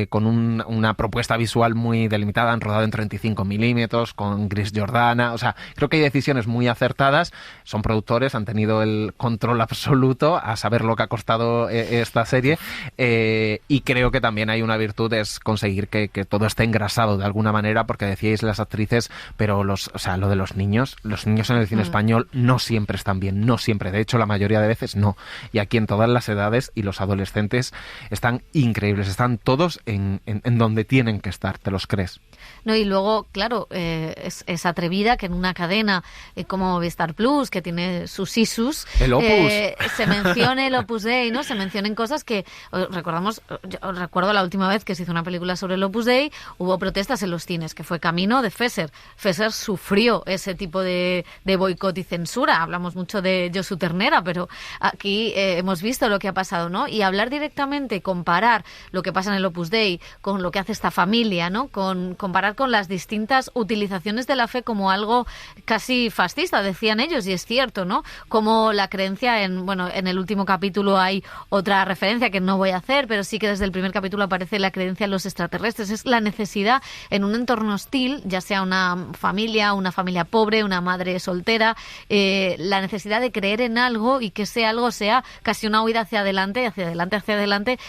con una propuesta visual muy delimitada, han rodado en 35 milímetros, con gris Jordana, o sea, creo que hay decisiones muy acertadas, son productores, han tenido el control absoluto, a saber lo que ha costado esta serie, y creo que también hay una virtud, es conseguir que todo esté engrasado de alguna manera, porque decíais las actrices, pero lo de los niños en el cine español no siempre están bien, no siempre, de hecho la mayoría de veces no, y aquí en todas las edades, y los adolescentes están increíbles, están todos en donde tienen que estar, ¿te los crees? No, y luego, claro, es atrevida que en una cadena como Movistar Plus, que tiene sus ISUs, el Opus, se mencione el Opus Dei, ¿no? Se mencionen cosas que recuerdo la última vez que se hizo una película sobre el Opus Dei, hubo protestas en los cines, que fue Camino de Fesser. Fesser sufrió ese tipo de boicot y censura. Hablamos mucho de Josu Ternera, pero aquí hemos visto lo que ha pasado, ¿no? Y hablar directamente, comparar lo que pasa en el Opus Dei con lo que hace esta familia, ¿no? Comparar con las distintas utilizaciones de la fe como algo casi fascista, decían ellos, y es cierto, ¿no? Como la creencia en el último capítulo hay otra referencia que no voy a hacer, pero sí que desde el primer capítulo aparece la creencia en los extraterrestres. Es la necesidad en un entorno hostil, ya sea una familia pobre, una madre soltera, la necesidad de creer en algo y que ese algo sea casi una huida hacia adelante,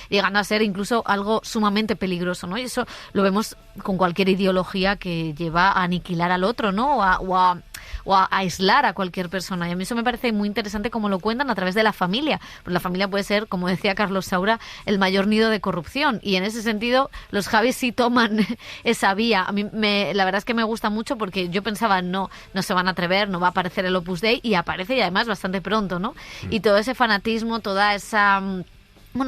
llegando a ser incluso algo sumamente peligroso, ¿no? Y eso lo vemos con cualquier ideología que lleva a aniquilar al otro, ¿no? O a aislar a cualquier persona. Y a mí eso me parece muy interesante cómo lo cuentan a través de la familia. Pues la familia puede ser, como decía Carlos Saura, el mayor nido de corrupción. Y en ese sentido, los Javis sí toman esa vía. A mí la verdad es que me gusta mucho porque yo pensaba, no se van a atrever, no va a aparecer el Opus Dei, y aparece, y además bastante pronto, ¿no? Y todo ese fanatismo, toda esa...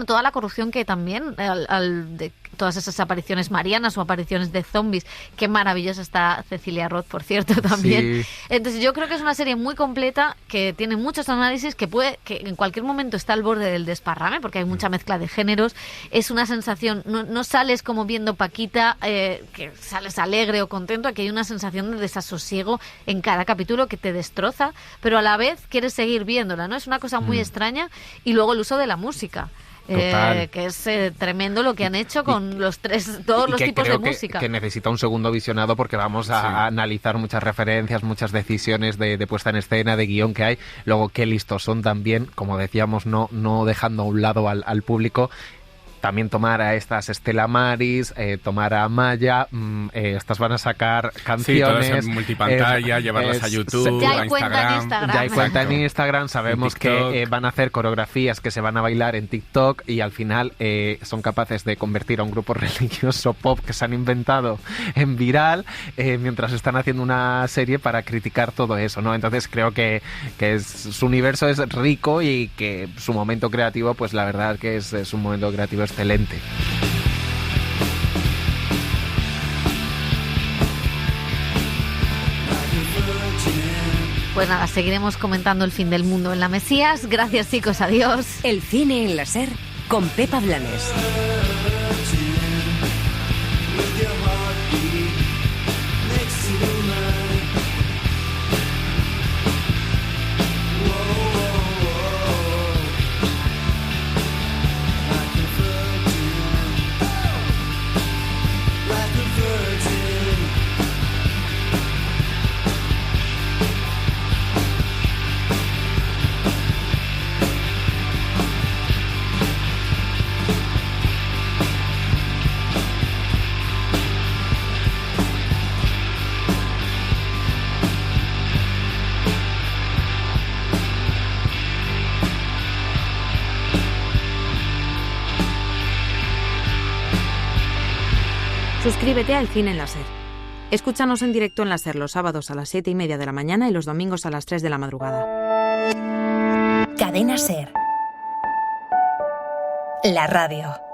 toda la corrupción que también, de todas esas apariciones marianas o apariciones de zombies, qué maravillosa está Cecilia Roth, por cierto, también. Sí. Entonces yo creo que es una serie muy completa, que tiene muchos análisis, que en cualquier momento está al borde del desparrame, porque hay mucha mezcla de géneros, es una sensación, no sales como viendo Paquita, que sales alegre o contento, aquí hay una sensación de desasosiego en cada capítulo que te destroza, pero a la vez quieres seguir viéndola, ¿no? Es una cosa muy extraña, y luego el uso de la música. Que es tremendo lo que han hecho con todos los tipos de música. Que necesita un segundo visionado, porque vamos a analizar muchas referencias, muchas decisiones de puesta en escena, de guión que hay. Luego, qué listos son también, como decíamos, no dejando a un lado al público. también tomar a estas Estela Maris, tomar a Maya, estas van a sacar canciones. Sí, todas en multipantalla, llevarlas a YouTube, ya a Instagram. Ya hay cuenta en Instagram, sabemos que van a hacer coreografías que se van a bailar en TikTok y al final son capaces de convertir a un grupo religioso pop que se han inventado en viral, mientras están haciendo una serie para criticar todo eso, ¿no? Entonces creo que su universo es rico y que su momento creativo, pues la verdad que es un momento creativo excelente. Pues nada, seguiremos comentando el fin del mundo en La Mesías. Gracias, chicos, adiós. El cine en la SER con Pepa Blanes. Suscríbete a El Cine en la SER. Escúchanos en directo en la SER los sábados a las 7:30 de la mañana y los domingos a las 3 de la madrugada. Cadena SER. La radio.